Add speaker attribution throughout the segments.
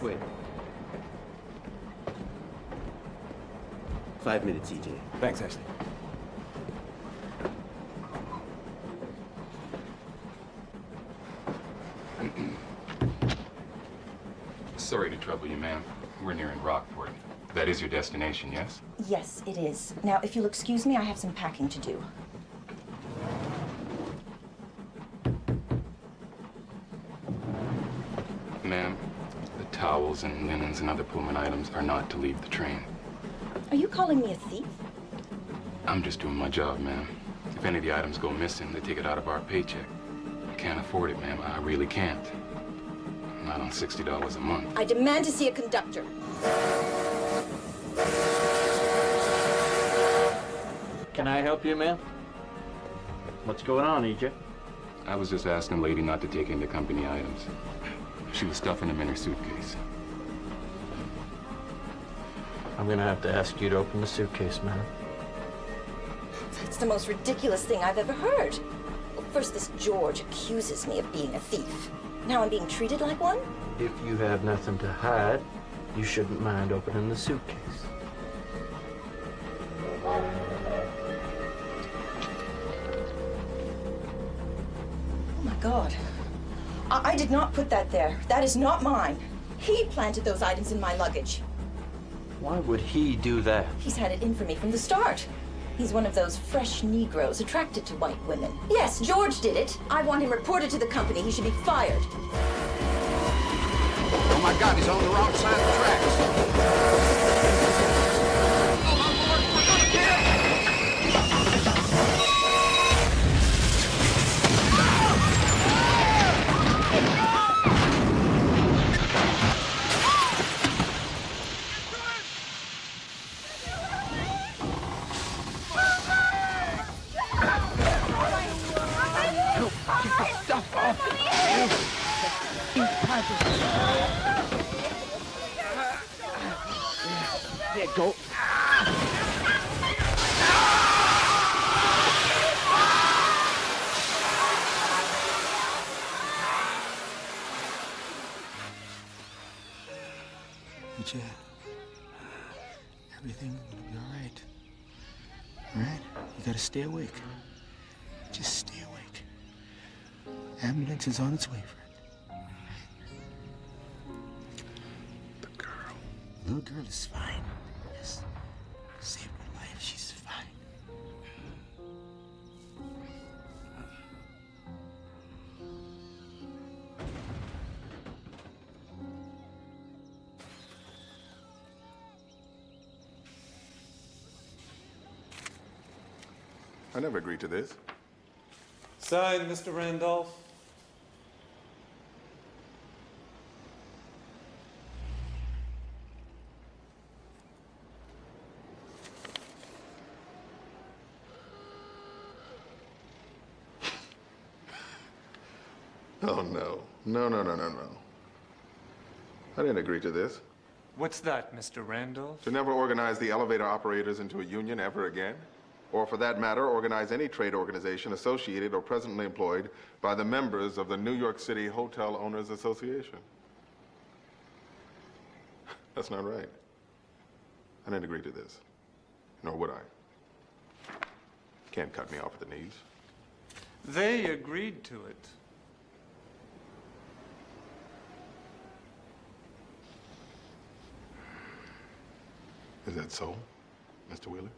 Speaker 1: This way. 5 minutes, EJ.
Speaker 2: Thanks, Ashley.
Speaker 3: Sorry to trouble you, ma'am. We're nearing Rockport. That is your destination, yes?
Speaker 4: Yes, it is. Now, if you'll excuse me, I have some packing to do.
Speaker 3: Ma'am, the towels and linens and other Pullman items are not to leave the train.
Speaker 4: Are you calling me a thief?
Speaker 3: I'm just doing my job, ma'am. If any of the items go missing, they take it out of our paycheck. I can't afford it, ma'am. I really can't. Not on $60 a month.
Speaker 4: I demand to see a conductor.
Speaker 5: Can I help you, ma'am? What's going on, EJ?
Speaker 3: I was just asking a lady not to take any company items. She was stuffing them in her suitcase.
Speaker 5: I'm gonna have to ask you to open the suitcase, ma'am.
Speaker 4: That's the most ridiculous thing I've ever heard. Well, first, this George accuses me of being a thief. Now I'm being treated like one?
Speaker 5: If you have nothing to hide, you shouldn't mind opening the suitcase.
Speaker 4: Oh my God. I did not put that there. That is not mine. He planted those items in my luggage.
Speaker 5: Why would he do that?
Speaker 4: He's had it in for me from the start. He's one of those fresh Negroes attracted to white women. Yes, George did it. I want him reported to the company. He should be fired.
Speaker 6: Oh my God, he's on the wrong side of the tracks.
Speaker 5: There, go.
Speaker 7: EJ, everything will be all right. All right? You gotta stay awake. Just stay awake. Ambulance is on its way, friend.
Speaker 6: The girl.
Speaker 7: The little girl is fine. Yes. Saved her life. She's fine.
Speaker 6: I never agreed to this.
Speaker 2: Signed, Mr. Randolph.
Speaker 6: Oh, no. No. I didn't agree to this.
Speaker 2: What's that, Mr. Randolph?
Speaker 6: To never organize the elevator operators into a union ever again. Or for that matter, organize any trade organization associated or presently employed by the members of the New York City Hotel Owners Association. That's not right. I didn't agree to this. Nor would I. Can't cut me off at the knees.
Speaker 2: They agreed to it.
Speaker 6: Is that so, Mr. Wheeler?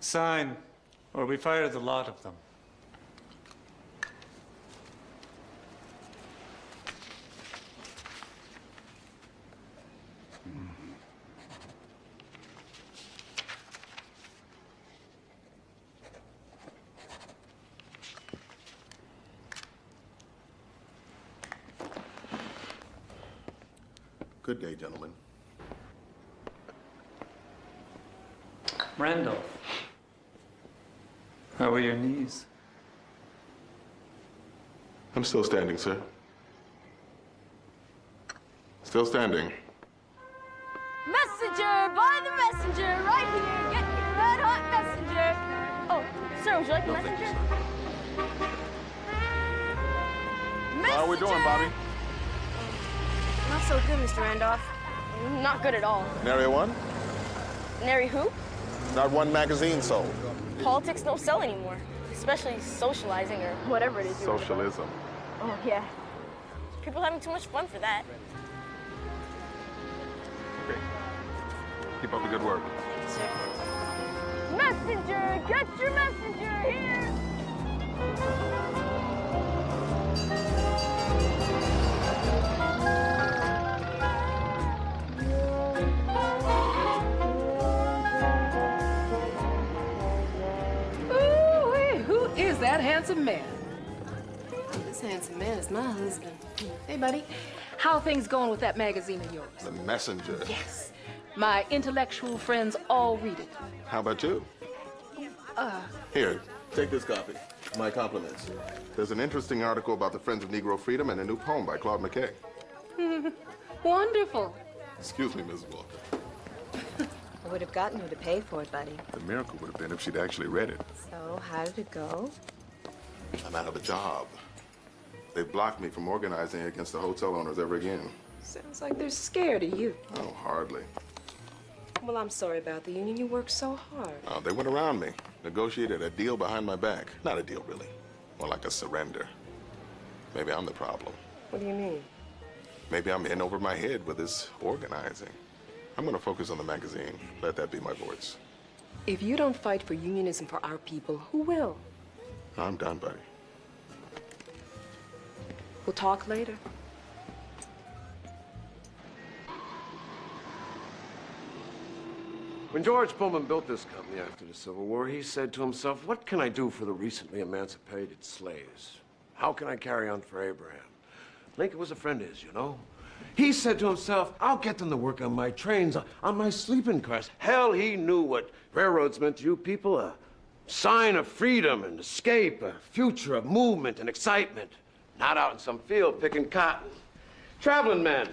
Speaker 2: Sign, or we fire the lot of them.
Speaker 6: Good day, gentlemen.
Speaker 2: Randolph, how are your knees?
Speaker 6: I'm still standing, sir. Still standing.
Speaker 8: Messenger! By the messenger! Right here! Get your red hot messenger! Oh, sir, would you like a messenger?
Speaker 6: How are we doing, Bobby?
Speaker 8: Not so good, Mr. Randolph. Not good at all.
Speaker 6: Nary one?
Speaker 8: Nary who?
Speaker 6: Not one magazine sold.
Speaker 8: Politics don't sell anymore. Especially socializing or whatever it is.
Speaker 6: Socialism.
Speaker 8: Oh, yeah. People having too much fun for that.
Speaker 6: Okay. Keep up the good work.
Speaker 8: Messenger! Get your messenger here!
Speaker 1: Ooh, who is that handsome man?
Speaker 9: This handsome man is my husband. Hey, buddy.
Speaker 1: How are things going with that magazine of yours?
Speaker 6: The Messenger.
Speaker 1: Yes. My intellectual friends all read it.
Speaker 6: How about you? Here, take this copy. My compliments. There's an interesting article about the Friends of Negro Freedom and a new poem by Claude McKay.
Speaker 1: Wonderful.
Speaker 6: Excuse me, Mrs. Walker.
Speaker 4: I would have gotten you to pay for it, buddy.
Speaker 6: The miracle would have been if she'd actually read it.
Speaker 4: So, how did it go?
Speaker 6: I'm out of a job. They blocked me from organizing against the hotel owners ever again.
Speaker 9: Sounds like they're scared of you.
Speaker 6: Oh, hardly.
Speaker 9: Well, I'm sorry about the union. You worked so hard.
Speaker 6: Oh, they went around me, negotiated a deal behind my back. Not a deal, really. More like a surrender. Maybe I'm the problem.
Speaker 9: What do you mean?
Speaker 6: Maybe I'm in over my head with this organizing. I'm gonna focus on the magazine. Let that be my voice.
Speaker 9: If you don't fight for unionism for our people, who will?
Speaker 6: I'm done, buddy.
Speaker 9: We'll talk later.
Speaker 10: When George Pullman built this company after the Civil War, he said to himself, what can I do for the recently emancipated slaves? How can I carry on for Abraham? Lincoln was a friend of his, you know. He said to himself, I'll get them to work on my trains, on my sleeping cars. Hell, he knew what railroads meant to you people, a sign of freedom and escape, a future of movement and excitement. Not out in some field picking cotton. Traveling men.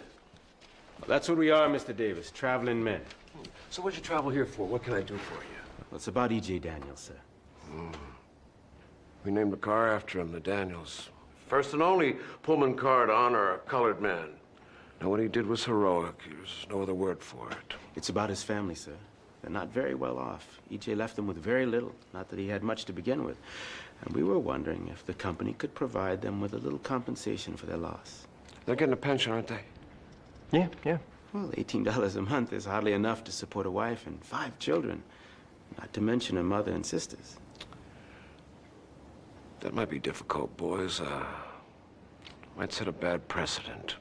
Speaker 11: That's what we are, Mr. Davis, traveling men.
Speaker 10: So what'd you travel here for? What can I do for you?
Speaker 11: Well, it's about E.J. Daniels, sir.
Speaker 10: We named the car after him, the Daniels. First and only Pullman car to honor a colored man. Now, what he did was heroic. There's no other word for it.
Speaker 11: It's about his family, sir. They're not very well off. E.J. left them with very little, not that he had much to begin with. And we were wondering if the company could provide them with a little compensation for their loss.
Speaker 10: They're getting a pension, aren't they?
Speaker 11: Yeah. Well, $18 a month is hardly enough to support a wife and 5 children, not to mention a mother and sisters.
Speaker 10: That might be difficult, boys. Might set a bad precedent.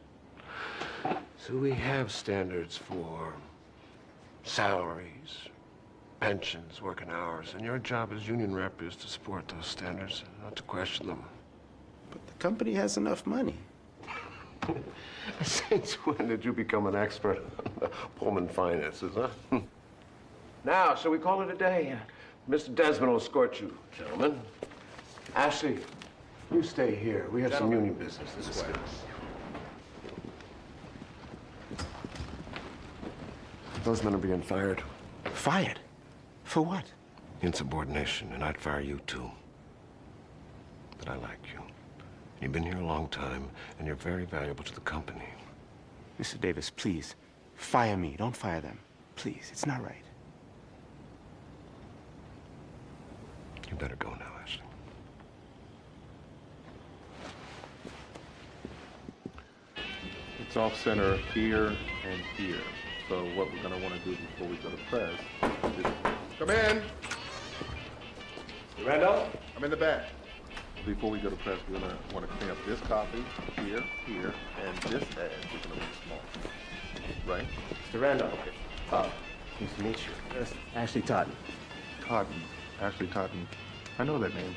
Speaker 10: So we have standards for salaries, pensions, working hours, and your job as union rep is to support those standards, not to question them.
Speaker 11: But the company has enough money.
Speaker 10: Since when did you become an expert on Pullman finances, huh? Now, shall we call it a day? Mr. Desmond will escort you, gentlemen. Ashley, you stay here. We have some union business to discuss. Those men are being fired.
Speaker 11: Fired? For what?
Speaker 10: Insubordination, and I'd fire you too. But I like you. You've been here a long time, and you're very valuable to the company.
Speaker 11: Mr. Davis, please, fire me. Don't fire them. Please, it's not right.
Speaker 10: You better go now, Ashley.
Speaker 6: It's off center here and here. So what we're gonna want to do before we go to press is come in.
Speaker 11: Randolph?
Speaker 6: I'm in the back. Before we go to press, we're gonna want to clean up this copy here, and this ad. We're gonna make it small, right?
Speaker 11: Mr. Randolph. Nice to meet you. Yes, Ashley Totten.
Speaker 6: Totten, Ashley Totten. I know that name.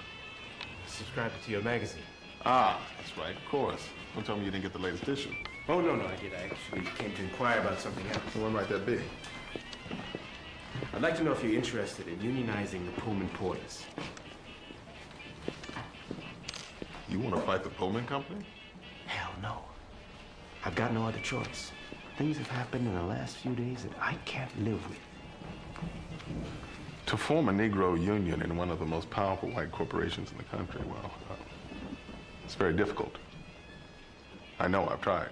Speaker 11: Subscribe to your magazine.
Speaker 6: Ah, that's right. Of course. Don't tell me you didn't get the latest issue.
Speaker 11: Oh, no, I did. I actually came to inquire about something else.
Speaker 6: So when might that be?
Speaker 11: I'd like to know if you're interested in unionizing the Pullman porters.
Speaker 6: You want to fight the Pullman Company?
Speaker 11: Hell no. I've got no other choice. Things have happened in the last few days that I can't live with.
Speaker 6: To form a Negro union in one of the most powerful white corporations in the country, well, it's very difficult. I know, I've tried.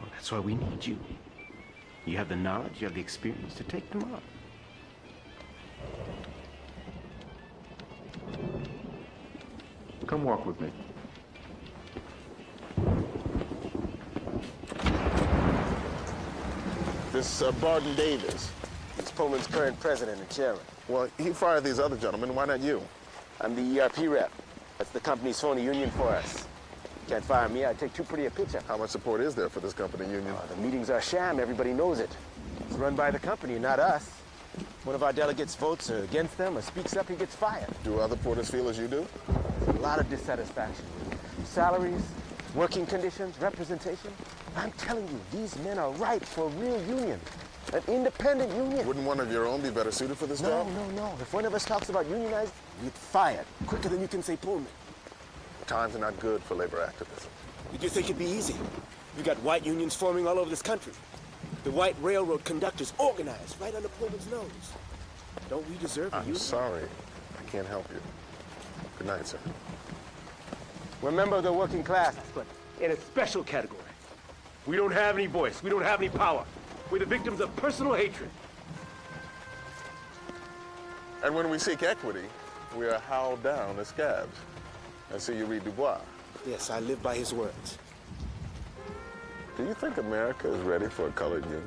Speaker 11: Well, that's why we need you. You have the knowledge, you have the experience to take them on.
Speaker 6: Come walk with me.
Speaker 7: This Barton Davis. He's Pullman's current president and chairman.
Speaker 6: Well, he fired these other gentlemen. Why not you?
Speaker 7: I'm the ERP rep. That's the company's phony union for us. Can't fire me, I'd take too pretty a picture.
Speaker 6: How much support is there for this company union?
Speaker 7: The meetings are sham, everybody knows it. It's run by the company, not us. One of our delegates votes against them or speaks up, he gets fired.
Speaker 6: Do other porters feel as you do?
Speaker 7: There's a lot of dissatisfaction. Salaries, working conditions, representation. I'm telling you, these men are ripe for a real union. An independent union.
Speaker 6: Wouldn't one of your own be better suited for this
Speaker 7: No,
Speaker 6: job?
Speaker 7: no, no. If one of us talks about unionized, we get fired. Quicker than you can say Pullman.
Speaker 6: Times are not good for labor activism.
Speaker 7: Did you think it'd be easy? You got white unions forming all over this country. The white railroad conductors organized right under Pullman's nose. Don't we deserve a
Speaker 6: I'm
Speaker 7: union?
Speaker 6: sorry. I can't help you. Good night, sir.
Speaker 7: We're a member of the working class, but in a special category. We don't have any voice. We don't have any power. We're the victims of personal hatred.
Speaker 6: And when we seek equity, we are howled down as scabs. I see you read Du Bois.
Speaker 7: Yes, I live by his words.
Speaker 6: Do you think America is ready for a colored union?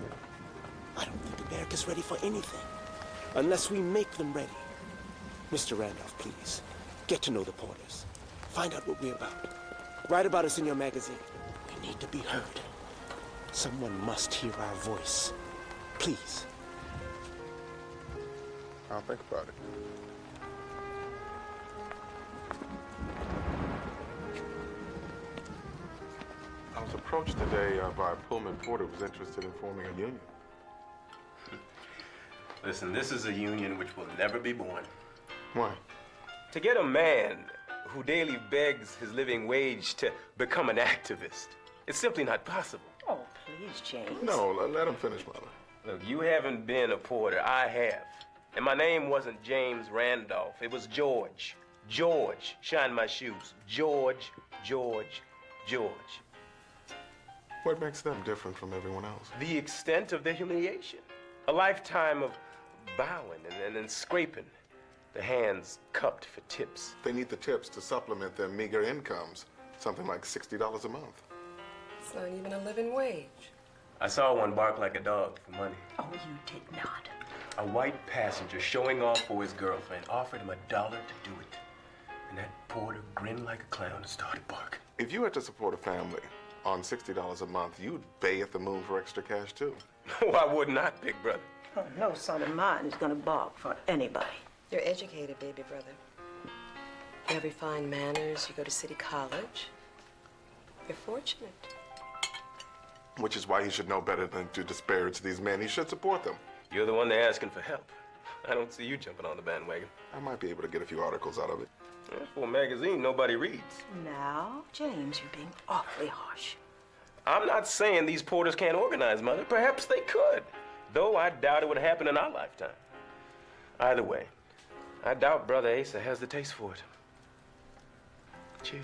Speaker 7: I don't think America's ready for anything unless we make them ready. Mr. Randolph, please, get to know the Porters. Find out what we're about. Write about us in your magazine. We need to be heard. Someone must hear our voice. Please.
Speaker 6: I'll think about it. I was approached today by a Pullman porter who was interested in forming a union.
Speaker 12: Listen, this is a union which will never be born.
Speaker 6: Why?
Speaker 12: To get a man who daily begs his living wage to become an activist, it's simply not possible.
Speaker 4: Oh, please, James.
Speaker 6: No, let him finish, Mother.
Speaker 12: Look, you haven't been a porter. I have. And my name wasn't James Randolph. It was George. George. Shine my shoes. George, George, George.
Speaker 6: What makes them different from everyone else?
Speaker 12: The extent of their humiliation. A lifetime of bowing and scraping. The hands cupped for tips.
Speaker 6: They need the tips to supplement their meager incomes. Something like $60 a month.
Speaker 9: It's not even a living wage.
Speaker 12: I saw one bark like a dog for money.
Speaker 4: Oh, you did not.
Speaker 12: A white passenger showing off for his girlfriend offered him $1 to do it. And that porter grinned like a clown and started barking.
Speaker 6: If you had to support a family on $60 a month, you'd bay at the moon for extra cash, too.
Speaker 12: Why would not, big brother?
Speaker 4: Oh, no son of mine is gonna bark for anybody.
Speaker 9: You're educated, baby brother. You have refined manners. You go to city college. You're fortunate.
Speaker 6: Which is why he should know better than to disparage these men. He should support them.
Speaker 12: You're the one they're asking for help. I don't see you jumping on the bandwagon.
Speaker 6: I might be able to get a few articles out of it.
Speaker 12: Well, for a magazine nobody reads.
Speaker 4: Now, James, you're being awfully harsh.
Speaker 12: I'm not saying these porters can't organize, Mother. Perhaps they could. Though I doubt it would happen in our lifetime. Either way, I doubt Brother Asa has the taste for it. Cheers.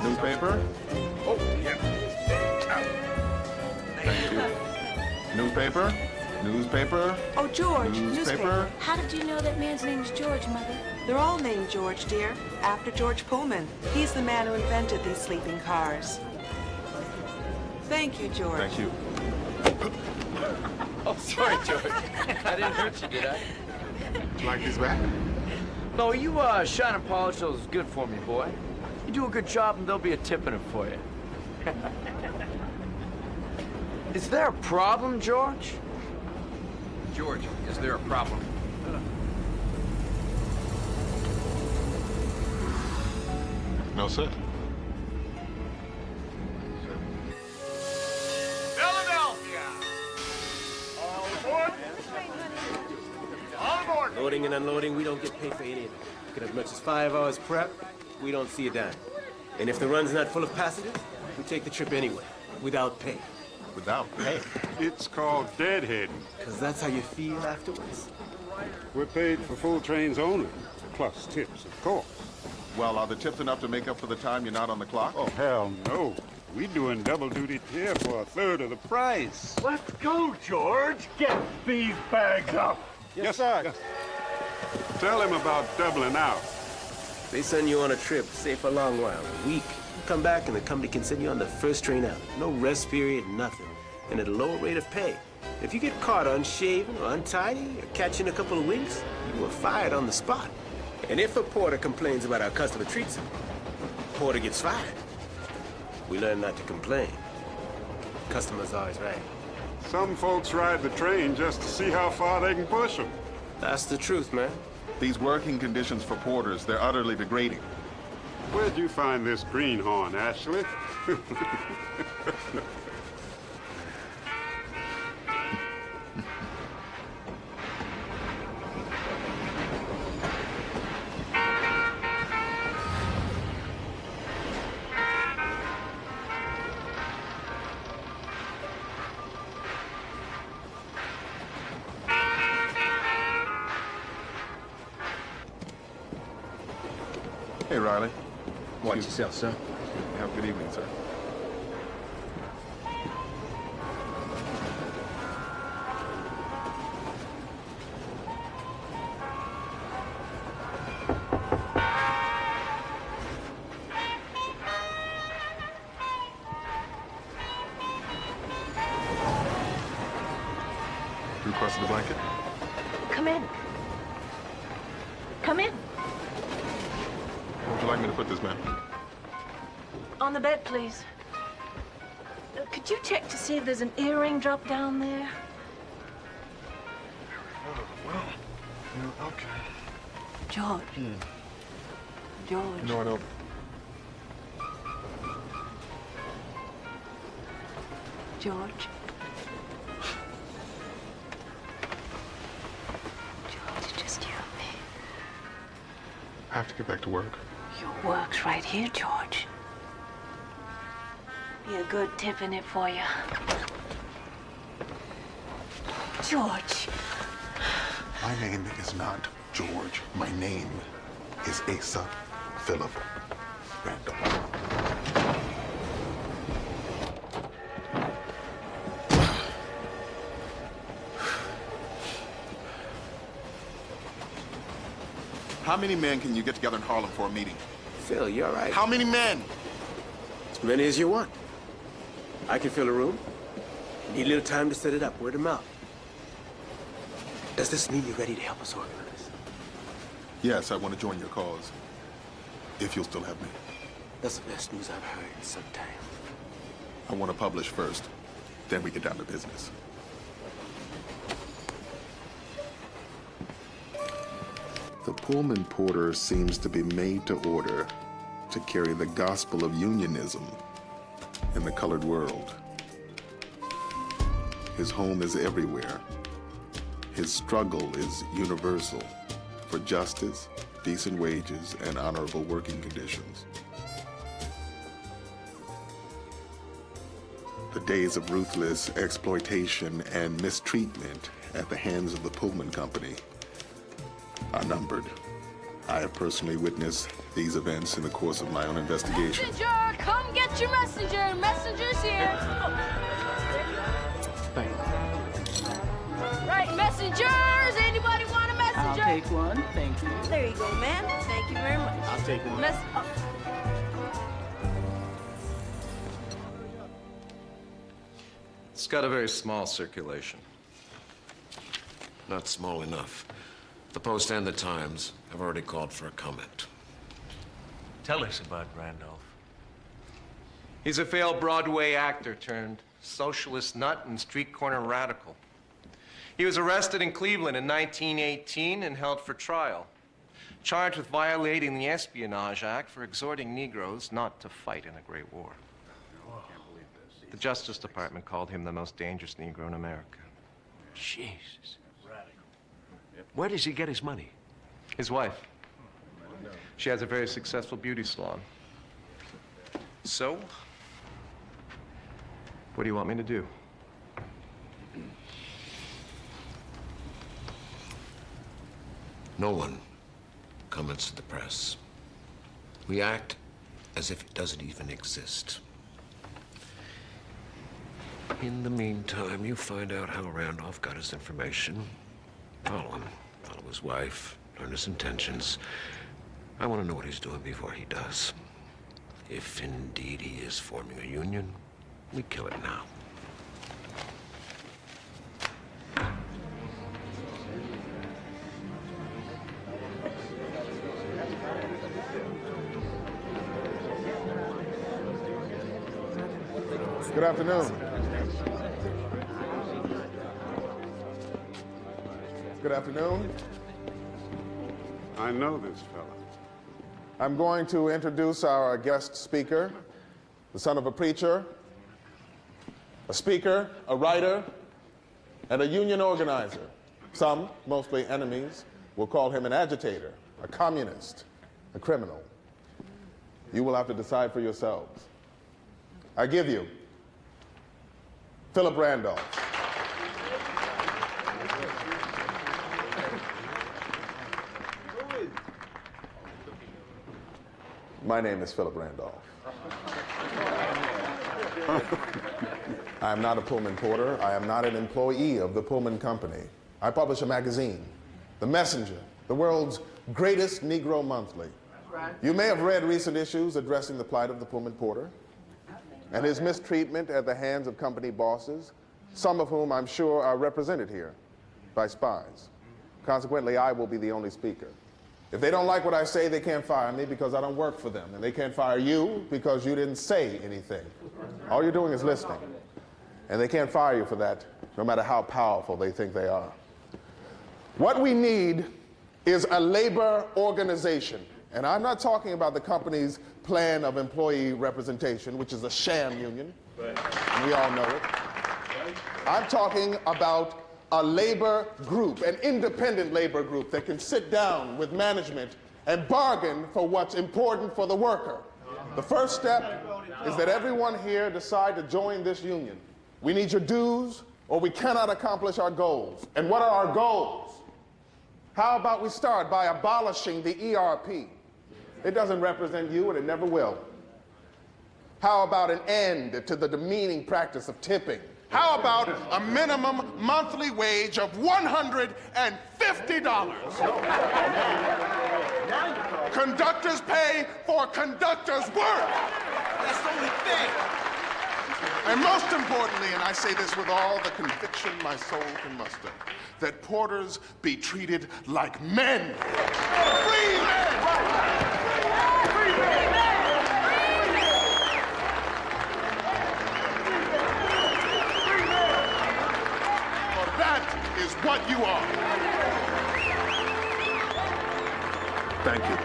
Speaker 6: Newspaper? Oh, yeah. Thank you. Newspaper? Newspaper?
Speaker 13: Oh, George,
Speaker 6: Newspaper?
Speaker 13: How did you know that man's name's George, Mother?
Speaker 14: They're all named George, dear, after George Pullman. He's the man who invented these sleeping cars. Thank you, George.
Speaker 6: Thank you.
Speaker 5: Oh, sorry, George. I didn't hurt you, did I?
Speaker 6: Like these back?
Speaker 5: No, you shine and polish those good for me, boy. You do a good job and there'll be a tip in it for you. Is there a problem, George?
Speaker 15: George, is there a problem?
Speaker 6: No, sir.
Speaker 16: Philadelphia! All aboard! All aboard!
Speaker 11: Loading and unloading, we don't get paid for any of it. Get as much as 5 hours prep, we don't see a dime. And if the run's not full of passengers, we take the trip anyway, without pay.
Speaker 6: Without pay?
Speaker 16: It's called deadheading.
Speaker 11: Because that's how you feel afterwards.
Speaker 16: We're paid for full trains only, plus tips, of course.
Speaker 6: Well, are the tips enough to make up for the time you're not on the clock?
Speaker 16: Oh, hell no. We're doing double duty here for a third of the price.
Speaker 17: Let's go, George. Get these bags up.
Speaker 16: Yes, sir. Yes. Tell him about doubling out.
Speaker 11: They send you on a trip, say for a long while, a week. You come back and the company can send you on the first train out. No rest period, nothing. And at a lower rate of pay. If you get caught unshaven or untidy or catching a couple of winks, you are fired on the spot. And if a porter complains about how customer treats him, the porter gets fired. We learn not to complain. Customer's always right.
Speaker 16: Some folks ride the train just to see how far they can push them.
Speaker 11: That's the truth, man.
Speaker 6: These working conditions for porters, they're utterly degrading.
Speaker 16: Where'd you find this greenhorn, Ashley?
Speaker 6: Hey, Riley.
Speaker 11: Watch yourself, sir.
Speaker 6: Have a good evening, sir. You requested a blanket?
Speaker 1: Come in. Come in.
Speaker 6: Where would you like me to put this, ma'am?
Speaker 1: On the bed, please. Could you check to see if there's an earring drop down there?
Speaker 6: Oh, well, okay.
Speaker 1: George. George.
Speaker 6: No, I don't.
Speaker 1: George. George, it's just you and me.
Speaker 6: I have to get back to work.
Speaker 1: Your work's right here, George. Be a good tip in it for you. George.
Speaker 6: My name is not George. My name is Asa Philip Randall. How many men can you get together in Harlem for a meeting?
Speaker 11: Phil, you all right?
Speaker 6: How many men?
Speaker 11: As many as you want. I can fill a room. Need a little time to set it up, word of mouth. Does this mean you're ready to help us organize?
Speaker 6: Yes, I want to join your cause. If you'll still have me.
Speaker 11: That's the best news I've heard in some time.
Speaker 6: I want to publish first. Then we get down to business. The Pullman porter seems to be made to order to carry the gospel of unionism in the colored world. His home is everywhere. His struggle is universal for justice, decent wages, and honorable working conditions. The days of ruthless exploitation and mistreatment at the hands of the Pullman Company are numbered. I have personally witnessed these events in the course of my own investigation.
Speaker 13: Messenger, come get your messenger. Messenger's here.
Speaker 11: Thank you.
Speaker 13: Right, messengers. Anybody want a messenger?
Speaker 18: I'll take one, thank you.
Speaker 8: There you go, man. Thank you very much.
Speaker 11: I'll take one.
Speaker 10: It's got a very small circulation. Not small enough. The Post and the Times have already called for a comment.
Speaker 12: Tell us about Randolph.
Speaker 5: He's a failed Broadway actor turned socialist nut and street corner radical. He was arrested in Cleveland in 1918 and held for trial, charged with violating the Espionage Act for exhorting Negroes not to fight in a great war. The Justice Department called him the most dangerous Negro in America.
Speaker 11: Jesus.
Speaker 10: Where does he get his money?
Speaker 5: His wife. She has a very successful beauty salon. So, what do you want me to do?
Speaker 10: No one comments to the press. We act as if it doesn't even exist. In the meantime, you find out how Randolph got his information. Follow him. Follow his wife. Learn his intentions. I want to know what he's doing before he does. If indeed he is forming a union, we kill it now.
Speaker 18: Good afternoon. Good afternoon.
Speaker 16: I know this fella.
Speaker 18: I'm going to introduce our guest speaker, the son of a preacher, a speaker, a writer, and a union organizer. Some, mostly enemies, will call him an agitator, a communist, a criminal. You will have to decide for yourselves. I give you Philip Randolph. My name is Philip Randolph. I am not a Pullman porter. I am not an employee of the Pullman Company. I publish a magazine, The Messenger, the world's greatest Negro monthly. You may have read recent issues addressing the plight of the Pullman porter and his mistreatment at the hands of company bosses, some of whom I'm sure are represented here by spies. Consequently, I will be the only speaker. If they don't like what I say, they can't fire me because I don't work for them. And they can't fire you because you didn't say anything. All you're doing is listening. And they can't fire you for that, no matter how powerful they think they are. What we need is a labor organization. And I'm not talking about the company's plan of employee representation, which is a sham union. And we all know it. I'm talking about a labor group, an independent labor group that can sit down with management and bargain for what's important for the worker. The first step is that everyone here decide to join this union. We need your dues, or we cannot accomplish our goals. And what are our goals? How about we start by abolishing the ERP? It doesn't represent you, and it never will. How about an end to the demeaning practice of tipping? How about a minimum monthly wage of $150? Conductors pay for conductors' work.
Speaker 7: That's the only thing.
Speaker 18: And most importantly, and I say this with all the conviction my soul can muster, that porters be treated like men. Free men! Free men! Is what you are. Thank you.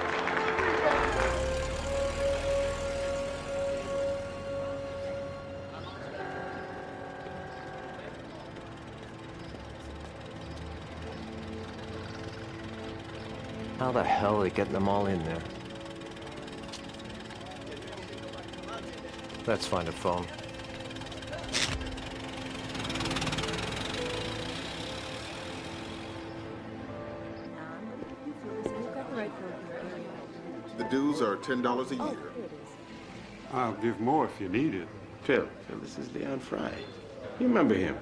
Speaker 5: How the hell are they getting them all in there? Let's find a phone.
Speaker 18: The dues are $10 a year.
Speaker 16: I'll give more if you need it.
Speaker 11: Phil, this is Leon Fry. You remember him?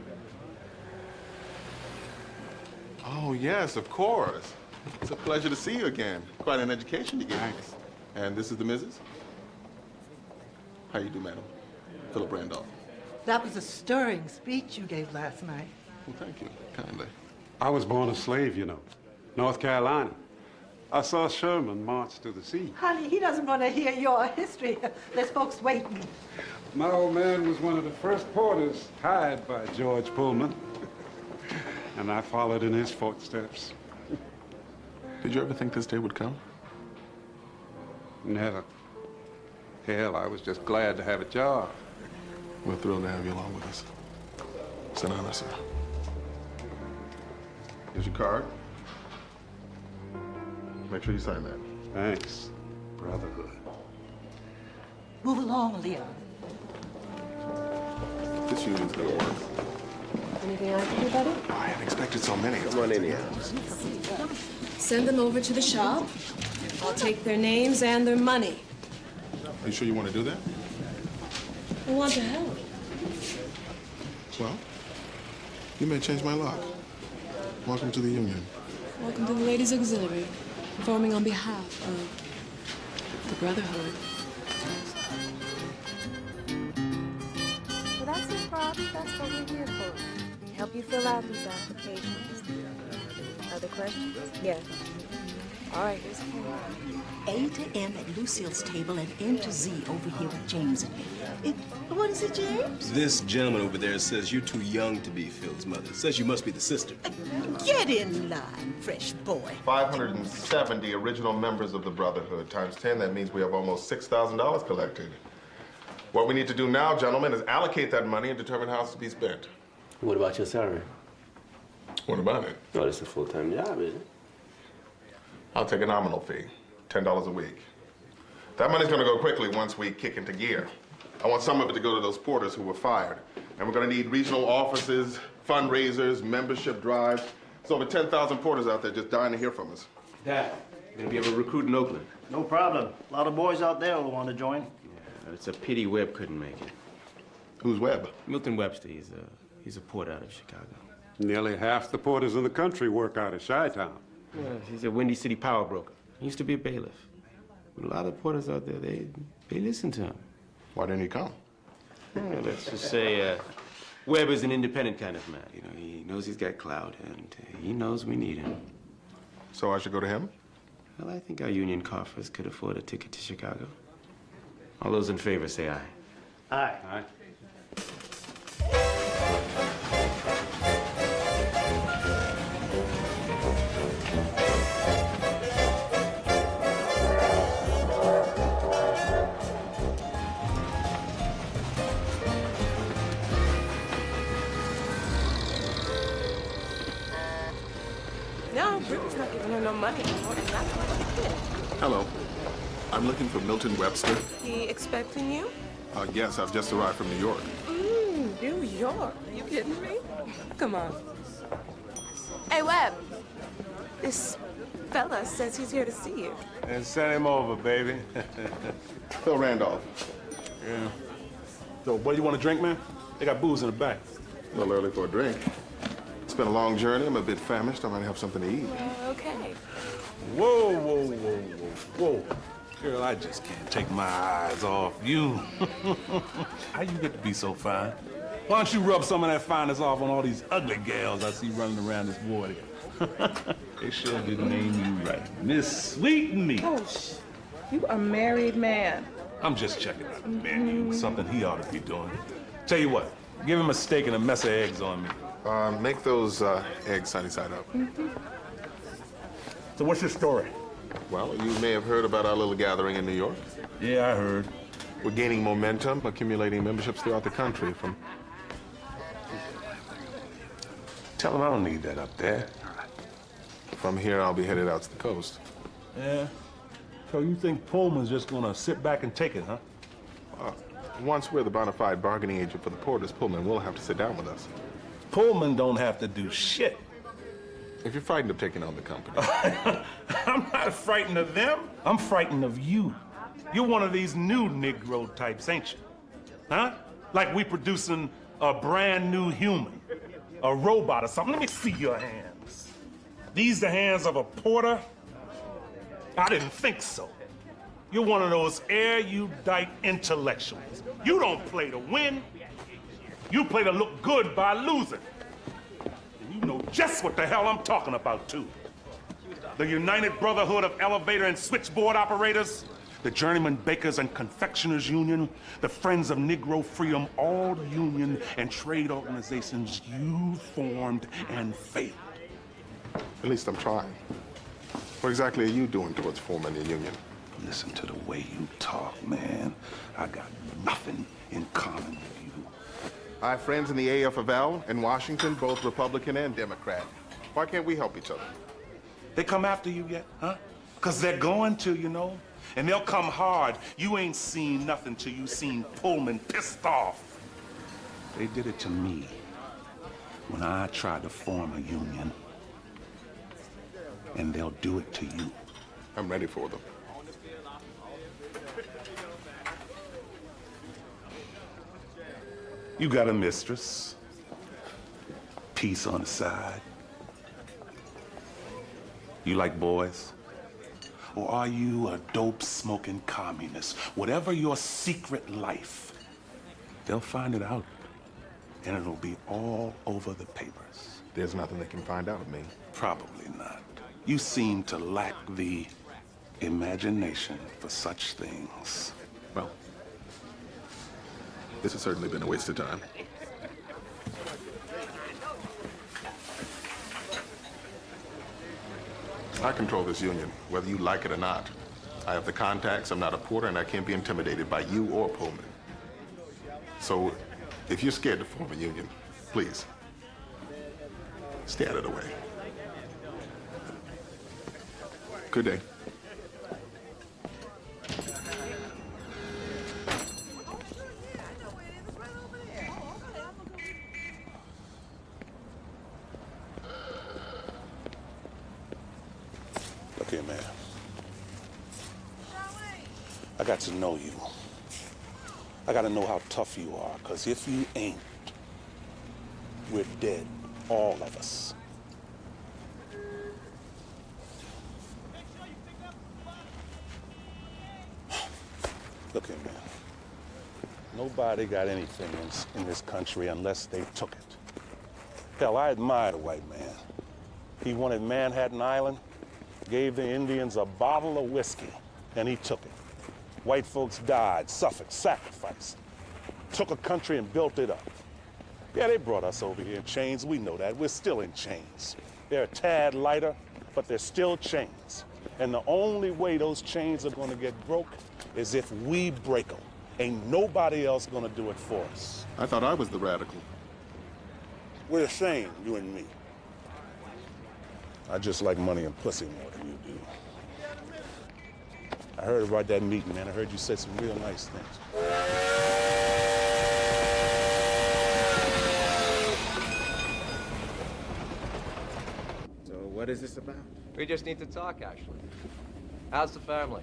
Speaker 18: Oh, yes, of course. It's a pleasure to see you again. Quite an education you gave me. And this is the missus? How you do, madam? Philip Randolph.
Speaker 19: That was a stirring speech you gave last night.
Speaker 18: Well, thank you, kindly.
Speaker 16: I was born a slave, you know. North Carolina. I saw Sherman march to the sea.
Speaker 19: Honey, he doesn't want to hear your history. There's folks waiting.
Speaker 16: My old man was one of the first porters hired by George Pullman. And I followed in his footsteps.
Speaker 18: Did you ever think this day would come?
Speaker 16: Never. Hell, I was just glad to have a job.
Speaker 18: We're thrilled to have you along with us. It's an honor, sir. Here's your card.
Speaker 6: Make sure you sign that.
Speaker 16: Thanks. Brotherhood.
Speaker 19: Move along, Leo.
Speaker 6: This union's gonna work.
Speaker 8: Anything I can do, buddy?
Speaker 6: I hadn't expected so many.
Speaker 11: Come on in here.
Speaker 8: Send them over to the shop. I'll take their names and their money.
Speaker 6: Are you sure you want to do that?
Speaker 8: I want to help.
Speaker 6: Well, you may change my luck. Welcome to the union.
Speaker 8: Welcome to the Ladies Auxiliary, performing on behalf of the Brotherhood.
Speaker 20: Well, that's it, Bob. That's what we're here for. Help you fill out these applications. Other questions? Yes. All right, here's a few.
Speaker 19: A to M at Lucille's table and N to Z over here with James and me. What is it, James?
Speaker 11: This gentleman over there says you're too young to be Phil's mother. Says you must be the sister.
Speaker 19: Get in line, fresh boy.
Speaker 6: 570 original members of the Brotherhood. Times 10, that means we have almost $6,000 collected. What we need to do now, gentlemen, is allocate that money and determine how it's to be spent.
Speaker 11: What about your salary?
Speaker 6: What about it?
Speaker 11: Oh, it's a full-time job, isn't it?
Speaker 6: I'll take a nominal fee, $10 a week. That money's gonna go quickly once we kick into gear. I want some of it to go to those porters who were fired. And we're gonna need regional offices, fundraisers, membership drives. There's over 10,000 porters out there just dying to hear from us.
Speaker 11: Dad, you're gonna be able to recruit in Oakland.
Speaker 21: No problem. A lot of boys out there will want to join.
Speaker 11: Yeah, it's a pity Webb couldn't make it.
Speaker 6: Who's Webb?
Speaker 11: Milton Webster. He's a porter out of Chicago.
Speaker 16: Nearly half the porters in the country work out of Chi-Town.
Speaker 11: Yeah, he's a Windy City power broker. He used to be a bailiff. But a lot of porters out there, they listen to him.
Speaker 6: Why didn't he come?
Speaker 11: Yeah, let's just say Webb is an independent kind of man. You know, he knows he's got clout, and he knows we need him.
Speaker 6: So I should go to him?
Speaker 11: Well, I think our union coffers could afford a ticket to Chicago. All those in favor say aye.
Speaker 21: Aye.
Speaker 16: Aye.
Speaker 8: No, Rupert's not giving her no money anymore. Not much she did.
Speaker 6: Hello. I'm looking for Milton Webster.
Speaker 8: He expecting you?
Speaker 6: Yes, I've just arrived from New York.
Speaker 8: New York. Are you kidding me? Come on. Hey, Webb. This fella says he's here to see you.
Speaker 17: And send him over, baby.
Speaker 6: Phil Randolph.
Speaker 17: Yeah. So, what do you want to drink, man? They got booze in the back.
Speaker 6: A little early for a drink. It's been a long journey. I'm a bit famished. I might have something to eat.
Speaker 8: Okay.
Speaker 17: Whoa, whoa, whoa, whoa, whoa. Girl, I just can't take my eyes off you. How you get to be so fine? Why don't you rub some of that fineness off on all these ugly gals I see running around this ward here? They sure did name you right. Miss Sweet and Me.
Speaker 22: Oh, you a married man.
Speaker 17: I'm just checking out the menu. Something he ought to be doing. Tell you what, give him a steak and a mess of eggs on me.
Speaker 6: Make those eggs sunny side up.
Speaker 17: So what's your story?
Speaker 6: Well, you may have heard about our little gathering in New York.
Speaker 17: Yeah, I heard.
Speaker 6: We're gaining momentum, accumulating memberships throughout the country from...
Speaker 17: Tell him I don't need that up there.
Speaker 6: From here, I'll be headed out to the coast.
Speaker 17: Yeah? So you think Pullman's just gonna sit back and take it, huh?
Speaker 6: Once we're the bona fide bargaining agent for the porters, Pullman will have to sit down with us.
Speaker 17: Pullman don't have to do shit.
Speaker 6: If you're frightened of taking on the company.
Speaker 17: I'm not frightened of them. I'm frightened of you. You're one of these new Negro types, ain't you? Huh? Like we producing a brand new human, a robot or something. Let me see your hands. These the hands of a porter? I didn't think so. You're one of those erudite intellectuals. You don't play to win. You play to look good by losing. And you know just what the hell I'm talking about, too. The United Brotherhood of Elevator and Switchboard Operators, the Journeyman Bakers and Confectioners Union, the Friends of Negro Freedom, all union and trade organizations you formed and failed.
Speaker 6: At least I'm trying. What exactly are you doing towards forming a union?
Speaker 17: Listen to the way you talk, man. I got nothing in common with you.
Speaker 6: I have friends in the AFL in Washington, both Republican and Democrat. Why can't we help each other?
Speaker 17: They come after you yet, huh? 'Cause they're going to, you know. And they'll come hard. You ain't seen nothing till you seen Pullman pissed off. They did it to me when I tried to form a union. And they'll do it to you.
Speaker 6: I'm ready for them.
Speaker 17: You got a mistress. Peace on the side. You like boys? Or are you a dope-smoking communist? Whatever your secret life, they'll find it out. And it'll be all over the papers.
Speaker 6: There's nothing they can find out of me.
Speaker 17: Probably not. You seem to lack the imagination for such things.
Speaker 6: Well, this has certainly been a waste of time. I control this union, whether you like it or not. I have the contacts, I'm not a porter, and I can't be intimidated by you or Pullman. So, if you're scared to form a union, please, stay out of the way. Good day.
Speaker 17: Look here, man. I got to know you. I got to know how tough you are, because if you ain't, we're dead, all of us. Look here, man. Nobody got anything in this country unless they took it. Hell, I admire the white man. He wanted Manhattan Island, gave the Indians a bottle of whiskey, and he took it. White folks died, suffered, sacrificed. Took a country and built it up. Yeah, they brought us over here in chains. We know that. We're still in chains. They're a tad lighter, but they're still chains. And the only way those chains are going to get broke is if we break them. Ain't nobody else going to do it for us.
Speaker 6: I thought I was the radical.
Speaker 17: We're the same, you and me. I just like money and pussy more than you do. I heard about that meeting, man. I heard you said some real nice things.
Speaker 7: So what is this about?
Speaker 5: We just need to talk, Ashley. How's the family?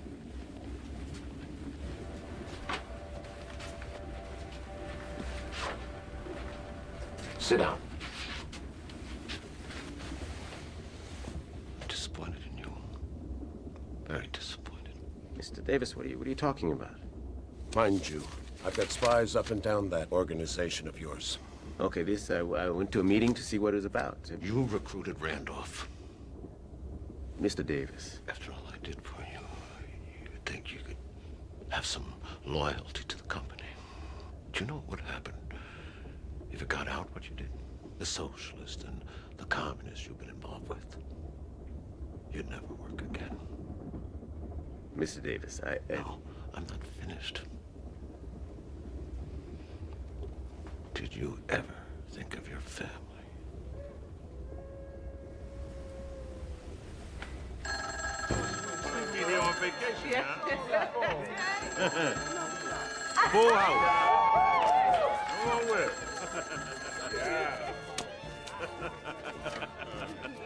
Speaker 10: Sit down. Disappointed in you. Very disappointed.
Speaker 7: Mr. Davis, what are you talking about?
Speaker 10: Mind you, I've got spies up and down that organization of yours.
Speaker 7: Okay, I went to a meeting to see what it was about.
Speaker 10: You recruited Randolph.
Speaker 7: Mr. Davis.
Speaker 10: After all I did for you, you'd think you could have some loyalty to the company. Do you know what would happen if it got out what you did? The socialists and the communists you've been involved with. You'd never work again.
Speaker 7: Mr. Davis,
Speaker 10: No, I'm not finished. Did you ever think of your family?
Speaker 17: You're here on vacation, huh? Full house. Come on with it. Yeah.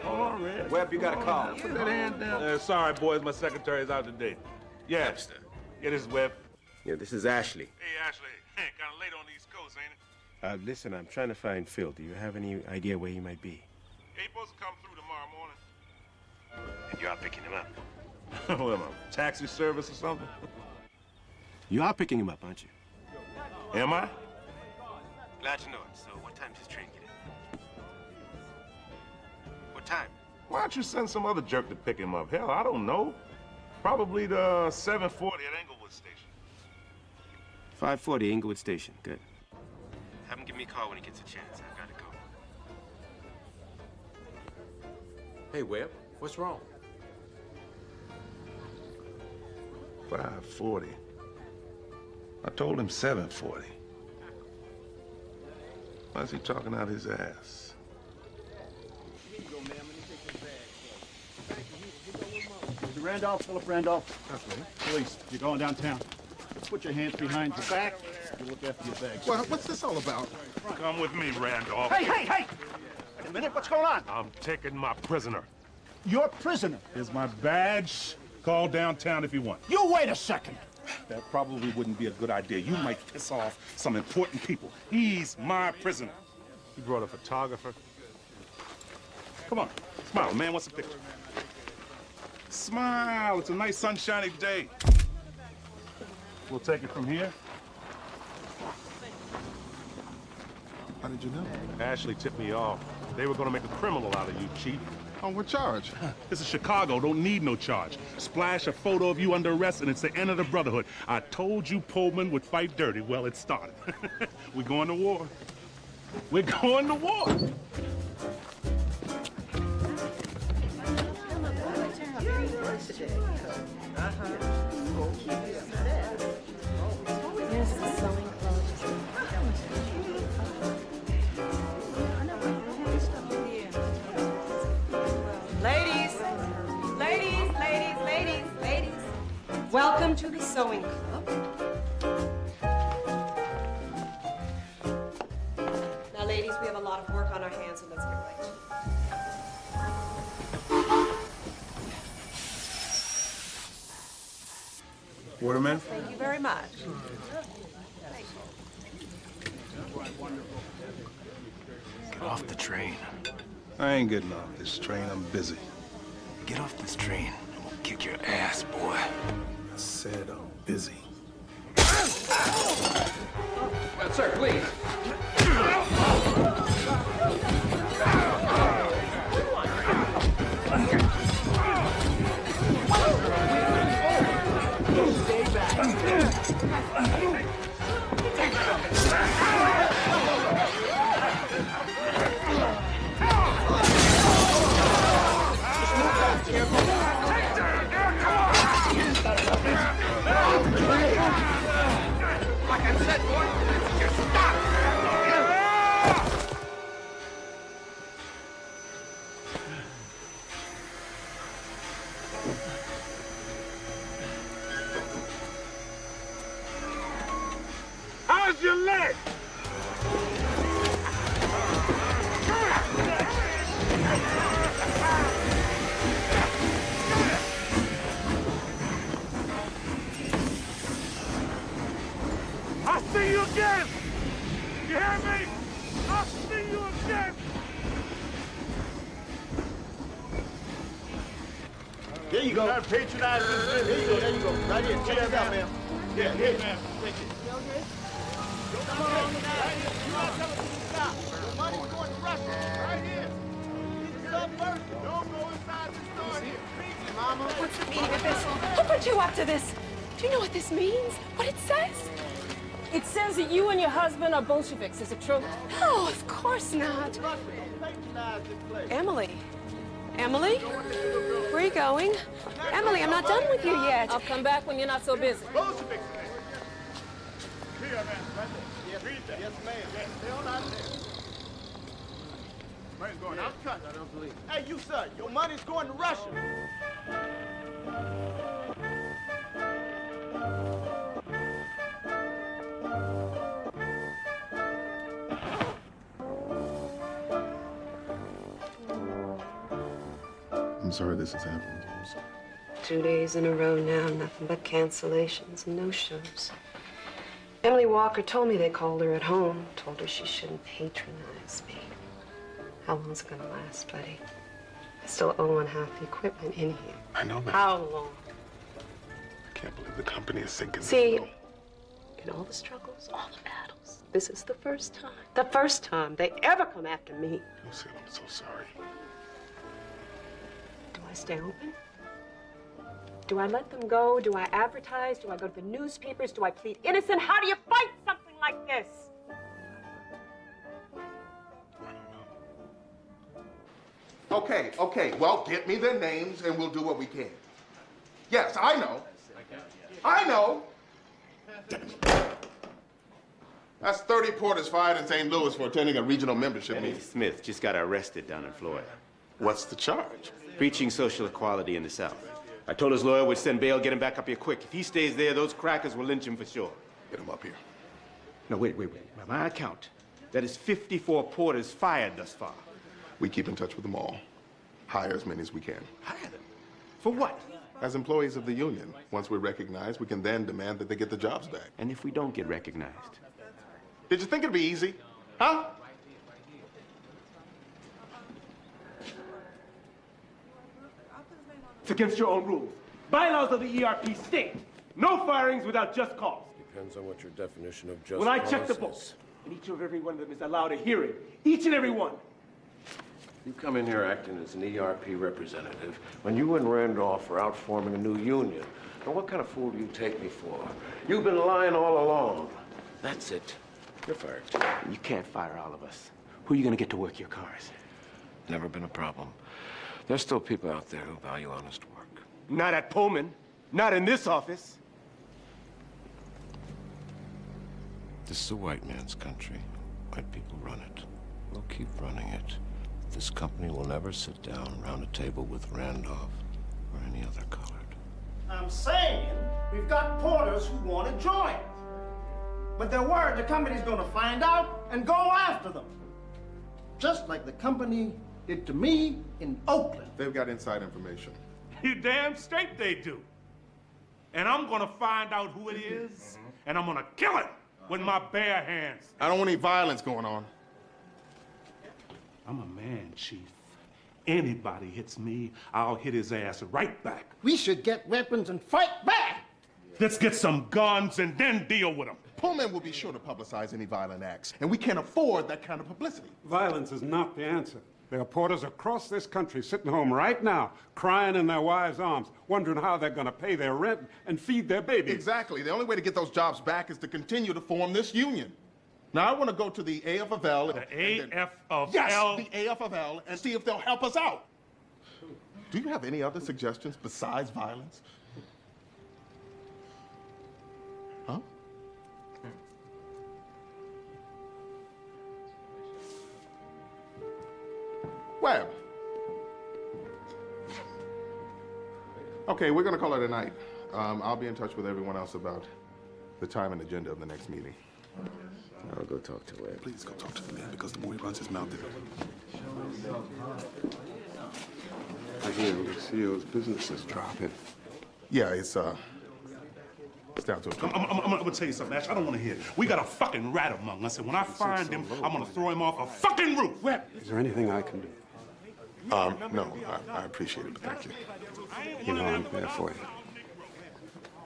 Speaker 17: Hold on, Red.
Speaker 5: Webb, you got a call.
Speaker 17: Put that hand down. Sorry, boys, my secretary's out today. Yeah.
Speaker 7: Webster.
Speaker 17: Yeah, this is Webb.
Speaker 7: Yeah, this is Ashley.
Speaker 17: Hey, Ashley. Hey, kind of late on the East Coast, ain't it?
Speaker 7: Listen, I'm trying to find Phil. Do you have any idea where he might be?
Speaker 17: Yeah, he's supposed to come through tomorrow morning.
Speaker 7: And you are picking him up.
Speaker 17: What am I, taxi service or something?
Speaker 7: You are picking him up, aren't you?
Speaker 17: Am I?
Speaker 7: Glad to know it. So what time does his train get in? What time?
Speaker 17: Why don't you send some other jerk to pick him up? Hell, I don't know. Probably the 740 at Englewood Station.
Speaker 7: 540 Inglewood Station. Good. Have him give me a call when he gets a chance. I've got to go.
Speaker 10: Hey, Webb, what's wrong?
Speaker 17: 540. I told him 740. Why is he talking out his ass?
Speaker 21: Sergeant Randolph, Philip Randolph. That's right. Police, you're going downtown. Put your hands behind your back. You look after your bags.
Speaker 16: Well, what's this all about?
Speaker 17: Come with me, Randolph.
Speaker 21: Hey, hey, hey! Wait a minute, what's going on?
Speaker 17: I'm taking my prisoner.
Speaker 21: You're a prisoner.
Speaker 17: Here's my badge. Call downtown if you want.
Speaker 21: You wait a second.
Speaker 17: That probably wouldn't be a good idea. You might piss off some important people. He's my prisoner. You brought a photographer. Come on, smile, man. What's the picture? Smile. It's a nice sunshiny day. We'll take it from here.
Speaker 16: How did you know?
Speaker 17: Ashley tipped me off. They were gonna make a criminal out of you, Chief.
Speaker 16: On what charge?
Speaker 17: This is Chicago. Don't need no charge. Splash a photo of you under arrest and it's the end of the Brotherhood. I told you Pullman would fight dirty. Well, it started. We're going to war. We're going to war.
Speaker 20: There's the sewing clothes.
Speaker 9: Ladies. Welcome to the sewing club. Now, ladies, we have a lot of work on our hands, so let's get right to it.
Speaker 17: Waterman?
Speaker 9: Thank you very much.
Speaker 11: Get off the train.
Speaker 17: I ain't getting off this train. I'm busy.
Speaker 11: Get off this train. We'll kick your ass, boy.
Speaker 17: I said I'm busy.
Speaker 15: Sir, please.
Speaker 10: Like I said, boy, just stop!
Speaker 17: How's your leg? I'll see you again! You hear me? I'll see you again!
Speaker 21: There you go. Not patronize this. There you go. There you go. Right here. Check that out, man. Yeah, here. Take it. Come on, man. You not telling me to stop. The money's going to Russia. Right here. This is up first. Don't go inside the store here. Mama.
Speaker 9: What's the meaning of this? Who put you up to this? Do you know what this means? What it says?
Speaker 13: It says that you and your husband are Bolsheviks. Is it true?
Speaker 9: No, of course not. Emily. Emily? Where are you going? Emily, I'm not done with you yet.
Speaker 13: I'll come back when you're not so busy.
Speaker 21: Here, man. Right there. Read that. Yes, ma'am. Stay on out there. Money's going out the country. I don't believe it. Hey, you, sir. Your money's going to Russia.
Speaker 6: I'm sorry this has happened.
Speaker 9: 2 days in a row now, nothing but cancellations and no-shows. Emily Walker told me they called her at home, told her she shouldn't patronize me. How long's it gonna last, buddy? I still owe on half the equipment in here.
Speaker 6: I know, ma'am.
Speaker 9: How long?
Speaker 6: I can't believe the company is sinking.
Speaker 9: See, in all the struggles, all the battles, this is the first time they ever come after me.
Speaker 6: Lucille, I'm so sorry.
Speaker 9: Do I stay open? Do I let them go? Do I advertise? Do I go to the newspapers? Do I plead innocent? How do you fight something like this?
Speaker 18: Okay. Well, get me their names and we'll do what we can. Yes, I know. That's 30 porters fired in St. Louis for attending a regional membership meeting.
Speaker 11: Smith just got arrested down in Florida.
Speaker 18: What's the charge?
Speaker 11: Preaching social equality in the South. I told his lawyer we'd send bail, get him back up here quick. If he stays there, those crackers will lynch him for sure.
Speaker 6: Get him up here.
Speaker 11: No, wait. By my account, that is 54 porters fired thus far.
Speaker 6: We keep in touch with them all. Hire as many as we can.
Speaker 11: Hire them? For what?
Speaker 6: As employees of the union. Once we're recognized, we can then demand that they get the jobs back.
Speaker 11: And if we don't get recognized?
Speaker 6: Did you think it'd be easy? Huh?
Speaker 11: It's against your own rules. Bylaws of the ERP state. No firings without just cause.
Speaker 10: Depends on what your definition of just
Speaker 11: Well, I
Speaker 10: cause
Speaker 11: checked the
Speaker 10: is.
Speaker 11: books, and each and every one of them is allowed a hearing. Each and every one.
Speaker 10: You come in here acting as an ERP representative when you and Randolph are out forming a new union. Now, what kind of fool do you take me for? You've been lying all along. That's it. You're fired.
Speaker 11: You can't fire all of us. Who are you gonna get to work your cars?
Speaker 10: Never been a problem. There's still people out there who value honest work.
Speaker 11: Not at Pullman. Not in this office.
Speaker 10: This is a white man's country. White people run it. We'll keep running it. This company will never sit down around a table with Randolph or any other colored.
Speaker 21: I'm saying we've got porters who want to join. But they're worried the company's going to find out and go after them. Just like the company did to me in Oakland.
Speaker 6: They've got inside information.
Speaker 17: You damn straight they do. And I'm gonna find out who it is, and I'm gonna kill it with my bare hands.
Speaker 6: I don't want any violence going on.
Speaker 17: I'm a man, Chief. Anybody hits me, I'll hit his ass right back.
Speaker 21: We should get weapons and fight back.
Speaker 17: Let's get some guns and then deal with them.
Speaker 6: Pullman will be sure to publicize any violent acts, and we can't afford that kind of publicity.
Speaker 16: Violence is not the answer. There are porters across this country sitting home right now, crying in their wives' arms, wondering how they're going to pay their rent and feed their babies.
Speaker 6: Exactly. The only way to get those jobs back is to continue to form this union. Now, I want to go to the AF of L.
Speaker 17: The AF of
Speaker 6: Yes,
Speaker 17: L?
Speaker 6: the AF of L, and see if they'll help us out. Do you have any other suggestions besides violence? Huh? Webb. Okay, we're going to call it a night. I'll be in touch with everyone else about the time and agenda of the next meeting.
Speaker 10: I'll go talk to Webb.
Speaker 6: Please go talk to the man, because the more he runs his mouth,
Speaker 16: I hear Lucille's business is dropping.
Speaker 6: Yeah, it's down to a...
Speaker 17: I'm gonna tell you something, Ash. I don't want to hear it. We got a fucking rat among us, and when I find him, I'm gonna throw him off a fucking roof.
Speaker 16: Is there anything I can do?
Speaker 6: No, I appreciate it, but thank you.
Speaker 16: You know I'm there for you.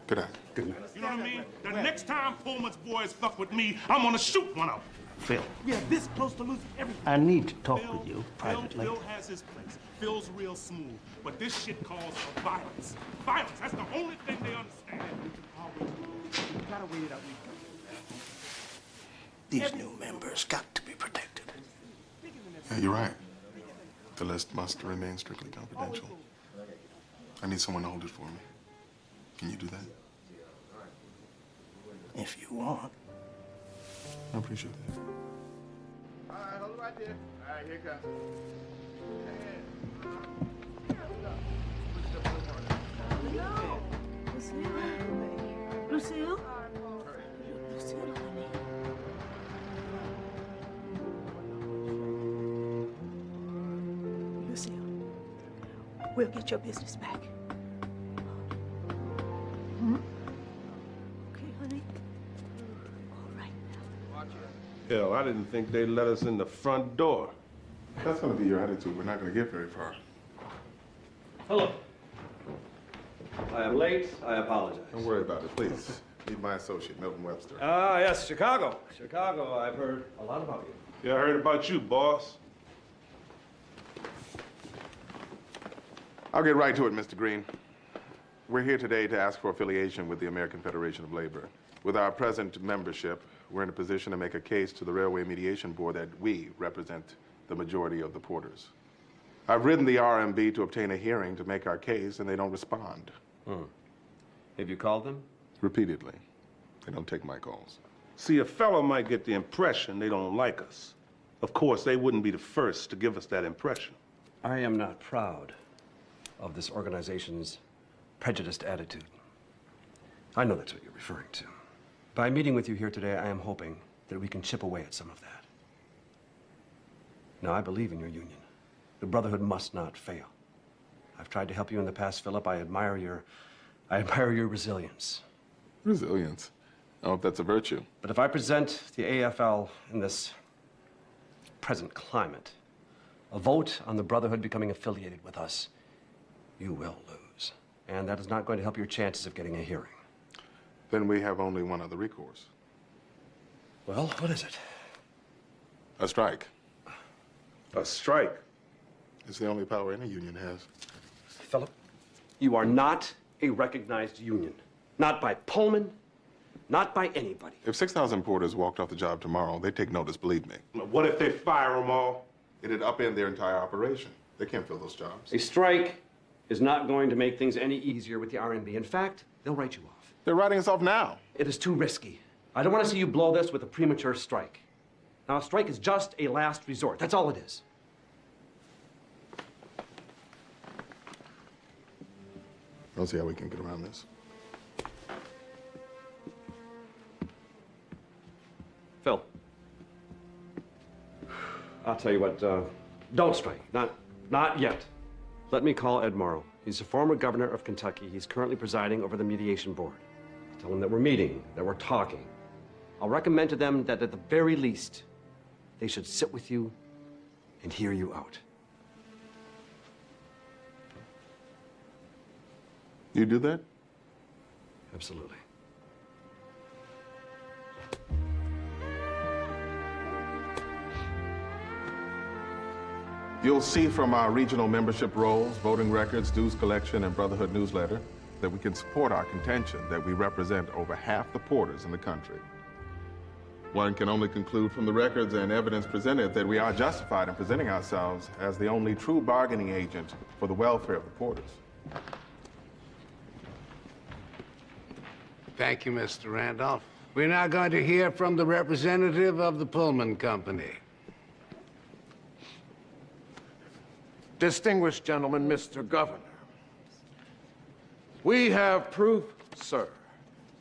Speaker 6: Good night.
Speaker 16: Good night.
Speaker 17: You know what I mean? The next time Pullman's boys fuck with me, I'm gonna shoot one of them.
Speaker 21: Phil,
Speaker 17: We are this close to losing everything.
Speaker 21: I need to talk
Speaker 17: Phil,
Speaker 21: with you privately.
Speaker 17: Phil has his place. Phil's real smooth. But this shit calls for violence. Violence, that's the only thing they understand. We gotta wait it out.
Speaker 21: These new members got to be protected.
Speaker 6: Yeah, you're right. The list must remain strictly confidential. I need someone to hold it for me. Can you do that?
Speaker 21: If you want.
Speaker 6: I appreciate that.
Speaker 21: All right, hold it right there. All right, here it comes.
Speaker 1: Lucille? Lucille, we'll get your business back. Hmm? Okay, honey? All right now.
Speaker 17: Hell, I didn't think they'd let us in the front door.
Speaker 6: That's going to be your attitude. We're not going to get very far.
Speaker 2: Hello. I am late. I apologize.
Speaker 6: Don't worry about it, please. Meet my associate, Milton Webster.
Speaker 2: Ah, yes, Chicago. Chicago, I've heard a lot about you.
Speaker 17: Yeah, I heard about you, boss.
Speaker 6: I'll get right to it, Mr. Green. We're here today to ask for affiliation with the American Federation of Labor. With our present membership, we're in a position to make a case to the Railway Mediation Board that we represent the majority of the porters. I've written the RMB to obtain a hearing to make our case, and they don't respond.
Speaker 2: Have you called them?
Speaker 6: Repeatedly. They don't take my calls.
Speaker 17: See, a fellow might get the impression they don't like us. Of course, they wouldn't be the first to give us that impression.
Speaker 2: I am not proud of this organization's prejudiced attitude. I know that's what you're referring to. By meeting with you here today, I am hoping that we can chip away at some of that. Now, I believe in your union. The Brotherhood must not fail. I've tried to help you in the past, Philip. I admire your resilience.
Speaker 6: Resilience? I hope that's a virtue.
Speaker 2: But if I present the AFL in this present climate, a vote on the Brotherhood becoming affiliated with us, you will lose. And that is not going to help your chances of getting a hearing.
Speaker 6: Then we have only one other recourse.
Speaker 2: Well, what is it?
Speaker 6: A strike.
Speaker 2: A strike?
Speaker 6: It's the only power any union has.
Speaker 2: Philip, you are not a recognized union. Not by Pullman, not by anybody.
Speaker 6: If 6,000 porters walked off the job tomorrow, they'd take notice, believe me.
Speaker 17: What if they fire them all?
Speaker 6: It'd upend their entire operation. They can't fill those jobs.
Speaker 2: A strike is not going to make things any easier with the RMB. In fact, they'll write you off.
Speaker 6: They're writing us off now.
Speaker 2: It is too risky. I don't want to see you blow this with a premature strike. Now, a strike is just a last resort. That's all it is.
Speaker 6: I'll see how we can get around this.
Speaker 2: Phil, I'll tell you what, don't strike. Not yet. Let me call Ed Morrow. He's a former governor of Kentucky. He's currently presiding over the mediation board. Tell him that we're meeting, that we're talking. I'll recommend to them that at the very least, they should sit with you and hear you out.
Speaker 6: You do that?
Speaker 2: Absolutely.
Speaker 6: You'll see from our regional membership rolls, voting records, dues collection, and Brotherhood newsletter that we can support our contention that we represent over half the porters in the country. One can only conclude from the records and evidence presented that we are justified in presenting ourselves as the only true bargaining agent for the welfare of the porters.
Speaker 3: Thank you, Mr. Randolph. We're now going to hear from the representative of the Pullman Company.
Speaker 10: Distinguished gentleman, Mr. Governor, we have proof, sir,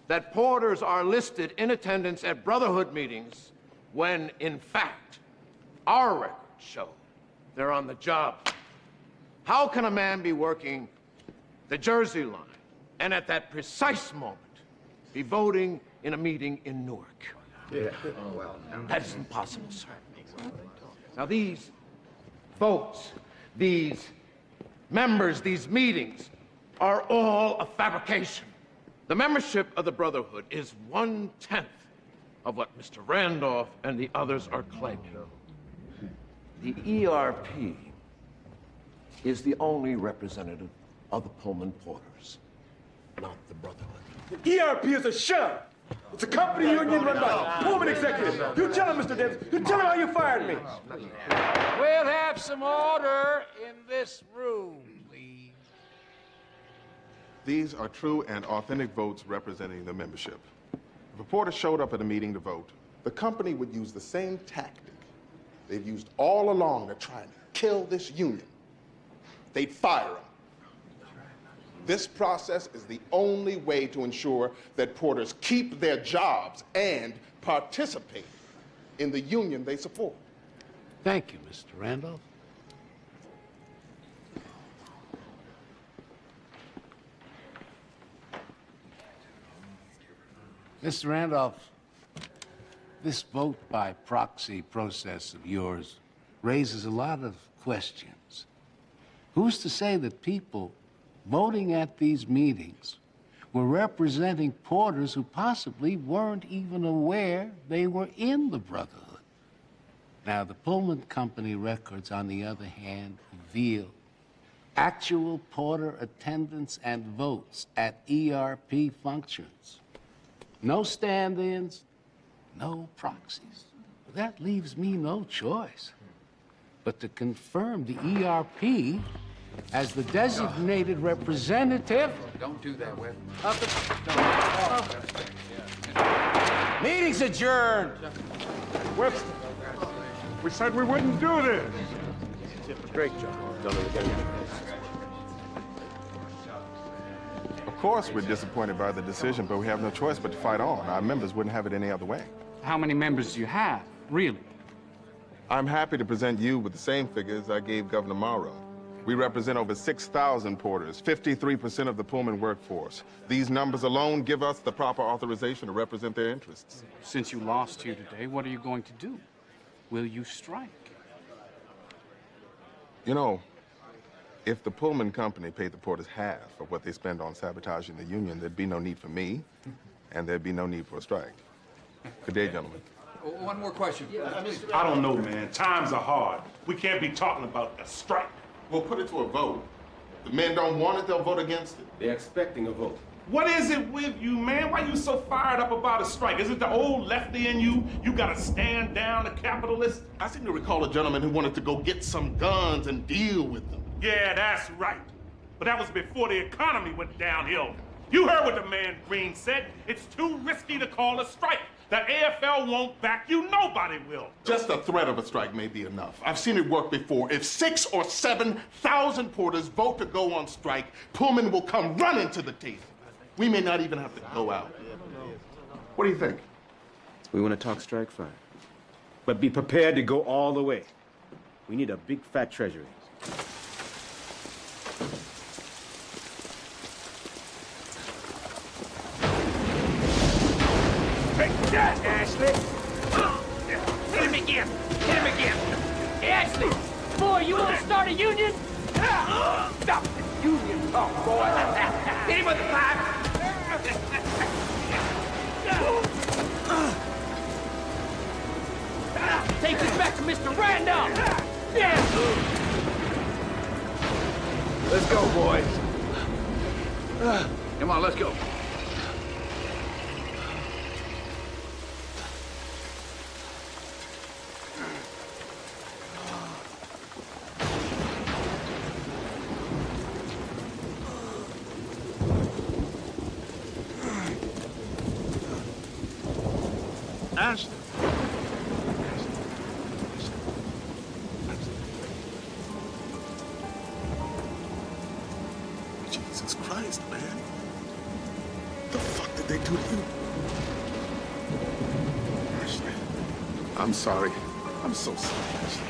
Speaker 10: that porters are listed in attendance at Brotherhood meetings when, in fact, our records show they're on the job. How can a man be working the Jersey line and at that precise moment be voting in a meeting in Newark?
Speaker 3: Yeah.
Speaker 10: That's impossible, sir. Now, these votes, these members, these meetings are all a fabrication. The membership of the Brotherhood is 1/10 of what Mr. Randolph and the others are claiming. The ERP is the only representative of the Pullman porters, not the Brotherhood.
Speaker 21: ERP is a sham. It's a company union run by Pullman executives. You tell him, Mr. Davis. You tell him how you fired me.
Speaker 3: We'll have some order in this room, please.
Speaker 6: These are true and authentic votes representing the membership. If a porter showed up at a meeting to vote, the company would use the same tactic they've used all along to try and kill this union. They'd fire him. This process is the only way to ensure that porters keep their jobs and participate in the union they support.
Speaker 3: Thank you, Mr. Randolph. Mr. Randolph, this vote by proxy process of yours raises a lot of questions. Who's to say that people voting at these meetings were representing porters who possibly weren't even aware they were in the Brotherhood? Now, the Pullman Company records, on the other hand, reveal actual porter attendance and votes at ERP functions. No stand-ins, no proxies. That leaves me no choice but to confirm the ERP as the designated representative.
Speaker 21: Don't do that, Webb.
Speaker 3: Meeting's adjourned.
Speaker 16: Webster, we said we wouldn't do this.
Speaker 10: Great job. Done it again.
Speaker 18: course, we're disappointed by the decision, but we have no choice but to fight on. Our members wouldn't have it any other way.
Speaker 15: How many members do you have, really?
Speaker 18: I'm happy to present you with the same figures I gave Governor Morrow. We represent over 6,000 porters, 53% of the Pullman workforce. These numbers alone give us the proper authorization to represent their interests.
Speaker 15: Since you lost here today, what are you going to do? Will you strike?
Speaker 18: You know, if the Pullman company paid the porters half of what they spend on sabotaging the union, there'd be no need for me, and there'd be no need for a strike. Good day, gentlemen.
Speaker 15: One more question.
Speaker 17: I don't know, man. Times are hard. We can't be talking about a strike.
Speaker 18: We'll put it to a vote. The men don't want it, they'll vote against it.
Speaker 11: They're expecting a vote.
Speaker 17: What is it with you, man? Why you so fired up about a strike? Is it the old lefty in you? You gotta stand down the capitalists?
Speaker 18: I seem to recall a gentleman who wanted to go get some guns and deal with them.
Speaker 17: Yeah, that's right. But that was before the economy went downhill. You heard what the man Green said. It's too risky to call a strike. The AFL won't back you, nobody will.
Speaker 18: Just the threat of a strike may be enough. I've seen it work before. If 6,000 or 7,000 porters vote to go on strike, Pullman will come running to the table. We may not even have to go out. What do you think?
Speaker 11: We want to talk strike, fine. But be prepared to go all the way. We need a big fat treasury.
Speaker 13: Ashley! Hit him again! Hit him again! Hey, Ashley! Boy, you want to start a union? Stop the union talk, boy! Hit him with the pipe! Take this back to Mr. Randolph! Yeah!
Speaker 11: Let's go, boys.
Speaker 15: Come on, let's go.
Speaker 18: Ashley. Jesus Christ, man. The fuck did they do to you? Ashley. I'm sorry. I'm so sorry, Ashley.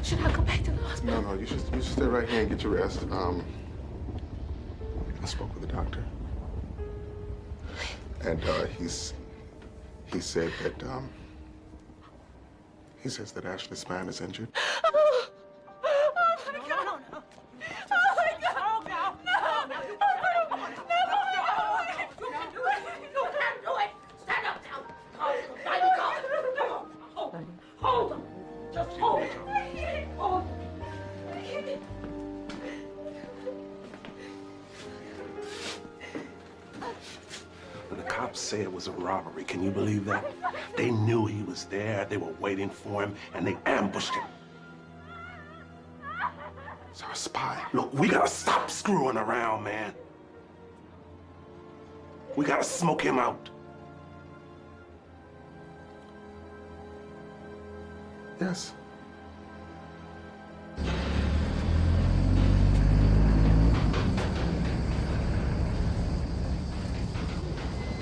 Speaker 8: Should I go back to the hospital?
Speaker 18: No, you should stay right here and get your rest. I spoke with the doctor. And he said that he says that Ashley's spine is injured.
Speaker 13: Oh my God! Oh my God! Oh no! No! You can do it! You can do it! Stand up now! Baby, go! Come on! Hold him! Just hold him! Hold him!
Speaker 17: The cops say it was a robbery. Can you believe that? They knew he was there. They were waiting for him, and they ambushed him.
Speaker 18: So a spy.
Speaker 17: Look, we gotta stop screwing around, man. We gotta smoke him out.
Speaker 18: Yes.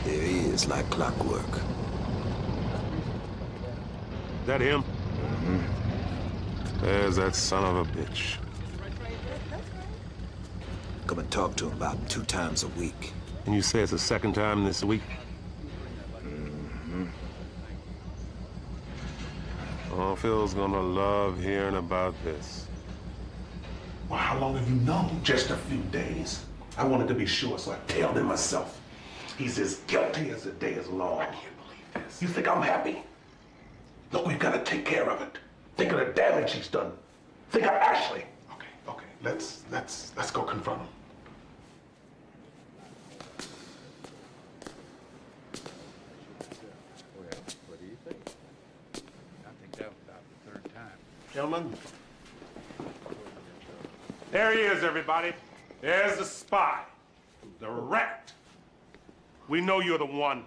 Speaker 7: There he is, like clockwork.
Speaker 17: That him?
Speaker 18: Mm-hmm. There's that son of a bitch.
Speaker 7: Come and talk to him about 2 times a week.
Speaker 17: And you say it's the second time this week?
Speaker 18: Mm-hmm.
Speaker 17: Oh, Phil's gonna love hearing about this. Well, how long have you known? Just a few days. I wanted to be sure, so I tailed him myself. He's as guilty as the day is long. I can't believe this. You think I'm happy? Look, we've got to take care of it. Think of the damage he's done. Think of Ashley.
Speaker 18: Okay. Let's go confront him.
Speaker 15: What do you think? I think that was about the 3rd time.
Speaker 10: gentlemen.
Speaker 17: There he is, everybody. There's the spy. The rat. We know you're the one.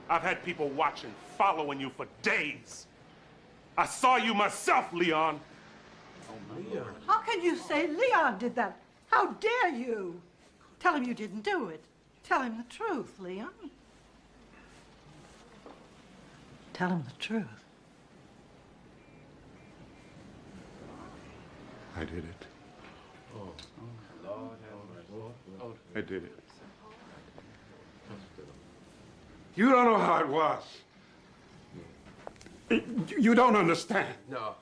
Speaker 17: I've had people watching, following you for days. I saw you myself, Leon.
Speaker 4: How can you say Leon did that? How dare you? Tell him you didn't do it. Tell him the truth, Leon. Tell him the truth.
Speaker 16: I did it. I did it. You don't know how it was. You don't understand.
Speaker 10: No.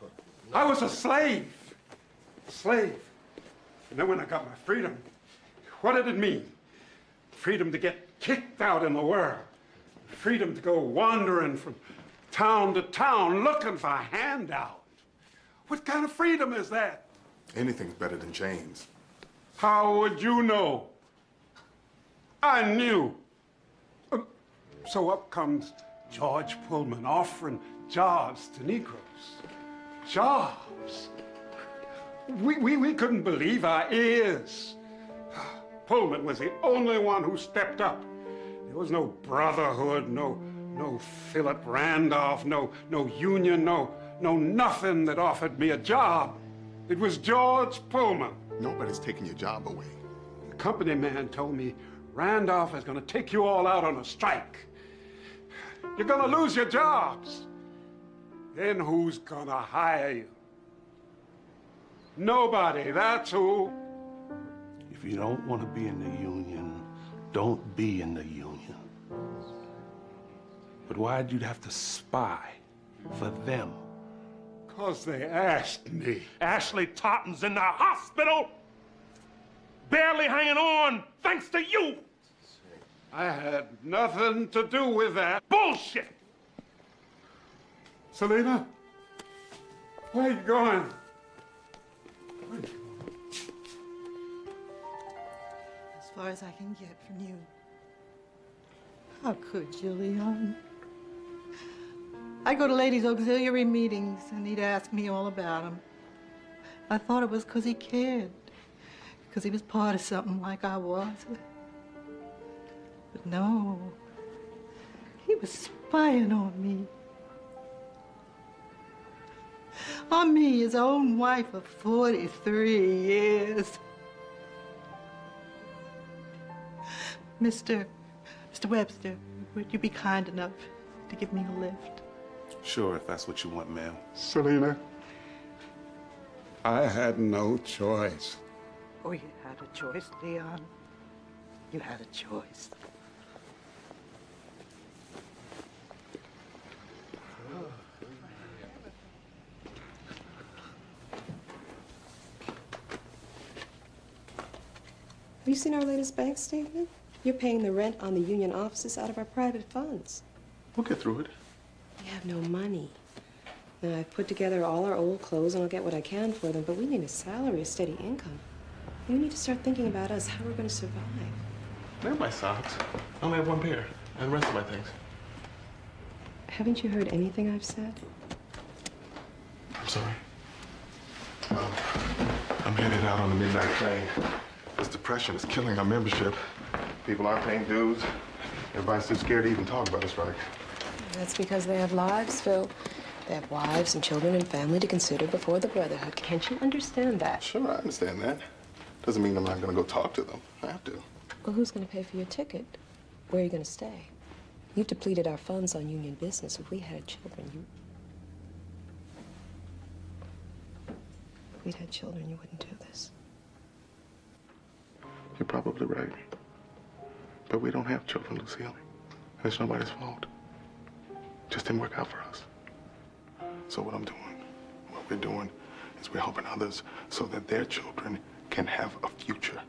Speaker 16: I was a slave. Slave. And then when I got my freedom, what did it mean? Freedom to get kicked out in the world. Freedom to go wandering from town to town looking for a handout. What kind of freedom is that?
Speaker 18: Anything's better than chains.
Speaker 16: How would you know? I knew. So up comes George Pullman offering jobs to Negroes. Jobs. We couldn't believe our ears. Pullman was the only one who stepped up. There was no brotherhood, no Philip Randolph, no union, no nothing that offered me a job. It was George Pullman.
Speaker 18: Nobody's taking your job away.
Speaker 16: The company man told me Randolph is going to take you all out on a strike. You're going to lose your jobs. Then who's going to hire you? Nobody, that's who.
Speaker 17: If you don't want to be in the union, don't be in the union. But why'd you have to spy for them?
Speaker 16: 'Cause they asked me.
Speaker 17: Ashley Totten's in the hospital, barely hanging on thanks to you.
Speaker 16: I had nothing to do with that.
Speaker 17: Bullshit!
Speaker 16: Selena, where are you going?
Speaker 4: As far as I can get from you. How could you, Leon? I go to ladies' auxiliary meetings, and he'd ask me all about him. I thought it was because he cared, because he was part of something like I was. But no, he was spying on me. On me, his own wife of 43 years. Mr. Webster, would you be kind enough to give me a lift?
Speaker 17: Sure, if that's what you want, ma'am.
Speaker 16: Selena, I had no choice.
Speaker 4: Oh, you had a choice, Leon. You had a choice.
Speaker 9: Have you seen our latest bank statement? You're paying the rent on the union offices out of our private funds.
Speaker 18: We'll get through it.
Speaker 9: We have no money. Now, I've put together all our old clothes and I'll get what I can for them, but we need a salary, a steady income. You need to start thinking about us, how we're going to survive.
Speaker 14: They're my socks. I only have one pair, and the rest of my things.
Speaker 9: Haven't you heard anything I've said?
Speaker 14: I'm sorry. I'm headed out on the midnight train.
Speaker 18: This depression is killing our membership. People aren't paying dues. Everybody's too scared to even talk about a strike.
Speaker 9: That's because they have lives, Phil. They have wives and children and family to consider before the Brotherhood. Can't you understand that?
Speaker 18: Sure, I understand that. Doesn't mean I'm not going to go talk to them. I have to.
Speaker 9: Well, who's going to pay for your ticket? Where are you going to stay? You've depleted our funds on union business. If we had children, If we'd had children, you wouldn't do this.
Speaker 18: You're probably right. But we don't have children, Lucille. And it's nobody's fault. Just didn't work out for us. So what we're doing is we're helping others so that their children can have a future.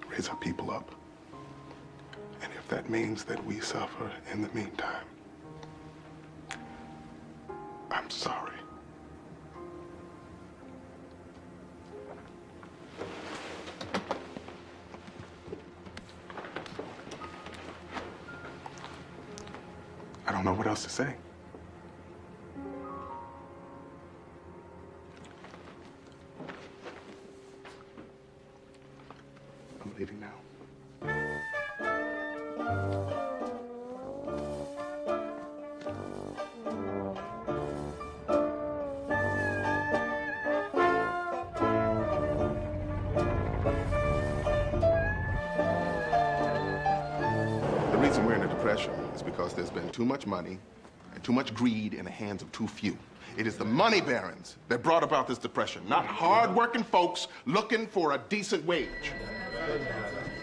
Speaker 18: Raise our people up. And if that means that we suffer in the meantime, I'm sorry. I don't know what else to say. leaving now. The reason we're in a depression is because there's been too much money and too much greed in the hands of too few. It is the money barons that brought about this depression, not hard-working folks looking for a decent wage.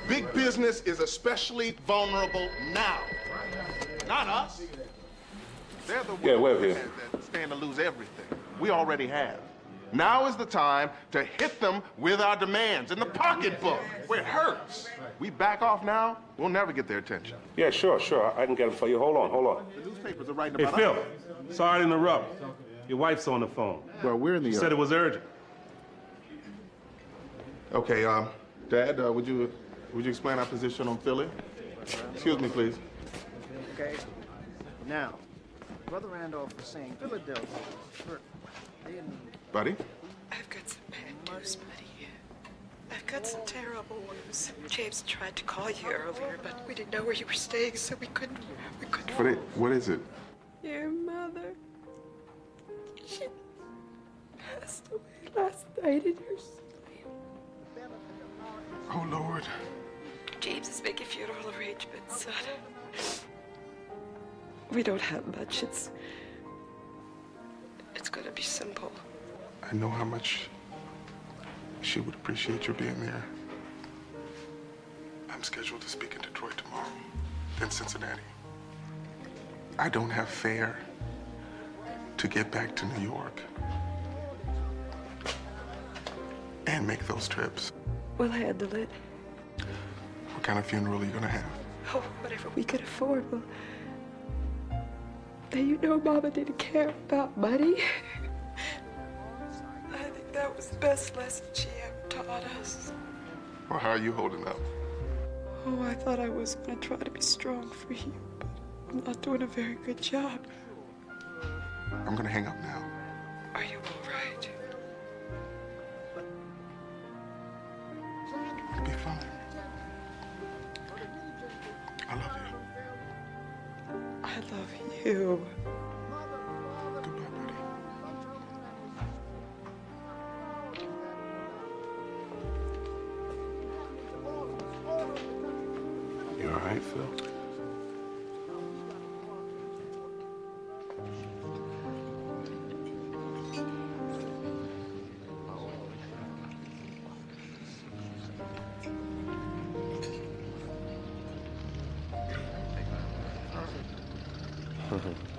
Speaker 18: Big business is especially vulnerable now. Not us. They're the ones that stand to lose everything. We already have. Now is the time to hit them with our demands in the pocketbook, where it hurts. We back off now, we'll never get their attention.
Speaker 17: Yeah, sure. I can get them for you. Hold on.
Speaker 18: The newspapers are writing
Speaker 17: Hey,
Speaker 18: about
Speaker 17: Phil,
Speaker 18: us.
Speaker 17: sorry to interrupt. Your wife's on the phone.
Speaker 18: Well, we're in the...
Speaker 17: She said it was urgent.
Speaker 18: Okay, Dad, would you explain our position on Philly? Excuse me, please.
Speaker 21: Okay. Now, Brother Randolph was saying Philadelphia.
Speaker 18: Buddy?
Speaker 9: I've got some bad news, buddy. I've got some terrible news. James tried to call you earlier, but we didn't know where you were staying, so we couldn't.
Speaker 18: What is it?
Speaker 9: Your mother. She passed away last night in her sleep.
Speaker 18: Oh, Lord.
Speaker 9: James is making funeral arrangements, son. We don't have much. It's gonna be simple.
Speaker 18: I know how much she would appreciate your being there. I'm scheduled to speak in Detroit tomorrow, then Cincinnati. I don't have fare to get back to New York and make those trips.
Speaker 9: We'll handle it.
Speaker 18: What kind of funeral are you gonna have?
Speaker 9: Oh, whatever we could afford. Well, now you know Mama didn't care about money. I think that was the best lesson she ever taught us.
Speaker 18: Well, how are you holding up?
Speaker 9: Oh, I thought I was gonna try to be strong for you, but I'm not doing a very good job.
Speaker 18: I'm gonna hang up now.
Speaker 9: Are you all right?
Speaker 18: It'll be fine. I love you.
Speaker 9: I love you.
Speaker 17: You all right, Phil?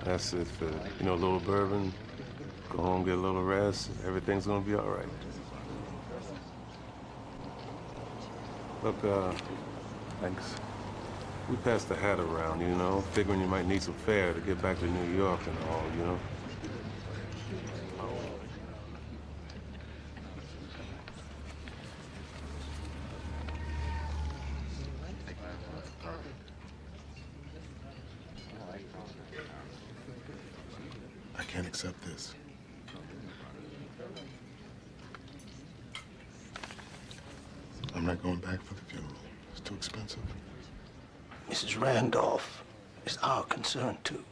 Speaker 11: That's it, Phil. You know, a little bourbon, go home, get a little rest. Everything's gonna be all right. Look, thanks. We passed the hat around, you know, figuring you might need some fare to get back to New York and all, you know.
Speaker 18: I can't accept this. I'm not going back for the funeral. It's too expensive.
Speaker 21: Mrs. Randolph is our concern, too.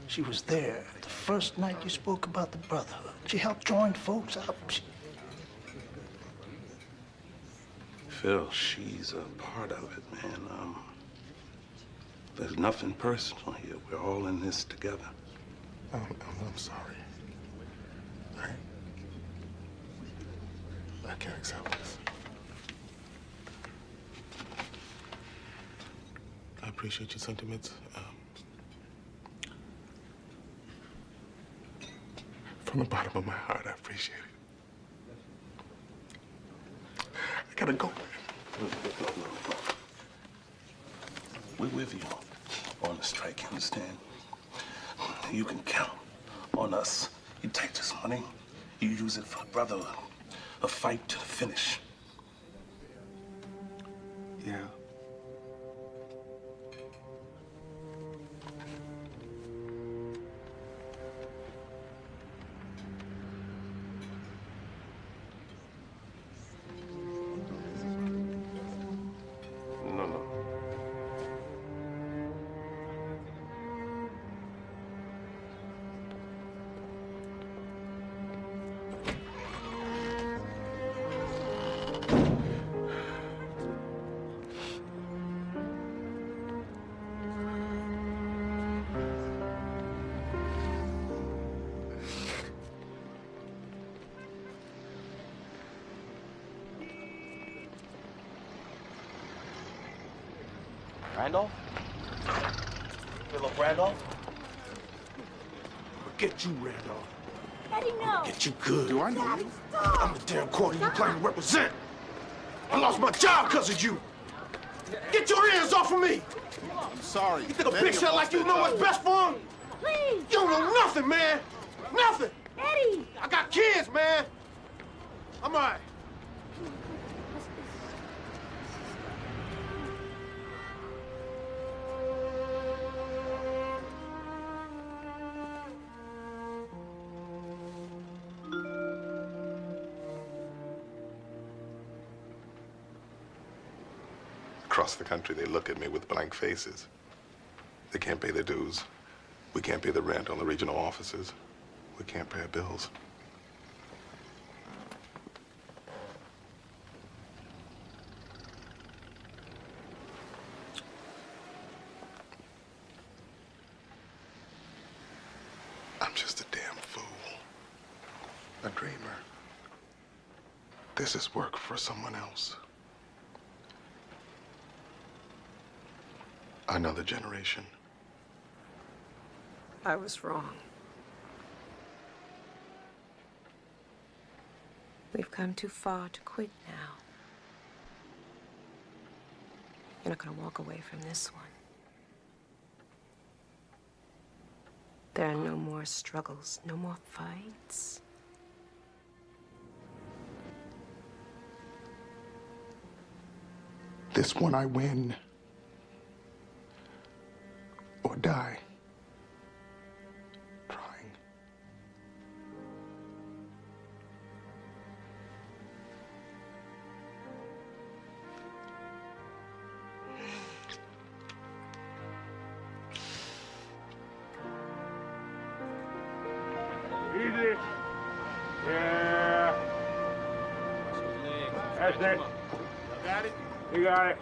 Speaker 21: She was there the first night you spoke about the Brotherhood. She helped join folks up.
Speaker 11: Phil, she's a part of it, man. There's nothing personal here. We're all in this together.
Speaker 18: I'm sorry. I can't accept this. I appreciate your sentiments. From the bottom of my heart, I appreciate it. I gotta go.
Speaker 11: No. We're with you on the strike, you understand? You can count on us. You take this money, you use it for the Brotherhood. A fight to the finish.
Speaker 18: Yeah.
Speaker 14: Randolph? Philip Randolph?
Speaker 10: Forget you, Randolph.
Speaker 21: Eddie, no.
Speaker 10: Get you good.
Speaker 21: Do I know you?
Speaker 10: I'm the damn corner you claim to represent. I lost my job because of you. Get your hands off of me.
Speaker 18: I'm sorry.
Speaker 10: You think a big shot like you know what's best for him?
Speaker 21: Please.
Speaker 10: You don't know nothing, man. Nothing.
Speaker 21: Eddie.
Speaker 10: I got kids, man. I'm all right.
Speaker 18: Across the country, they look at me with blank faces. They can't pay their dues. We can't pay the rent on the regional offices. We can't pay our bills. I'm just a damn fool. A dreamer. This is work for someone else. Another generation.
Speaker 9: I was wrong. We've come too far to quit now. You're not gonna walk away from this one. There are no more struggles, no more fights.
Speaker 18: This one I win or die trying.
Speaker 17: Easy. Yeah. That's it.
Speaker 21: Got it?
Speaker 17: You got it.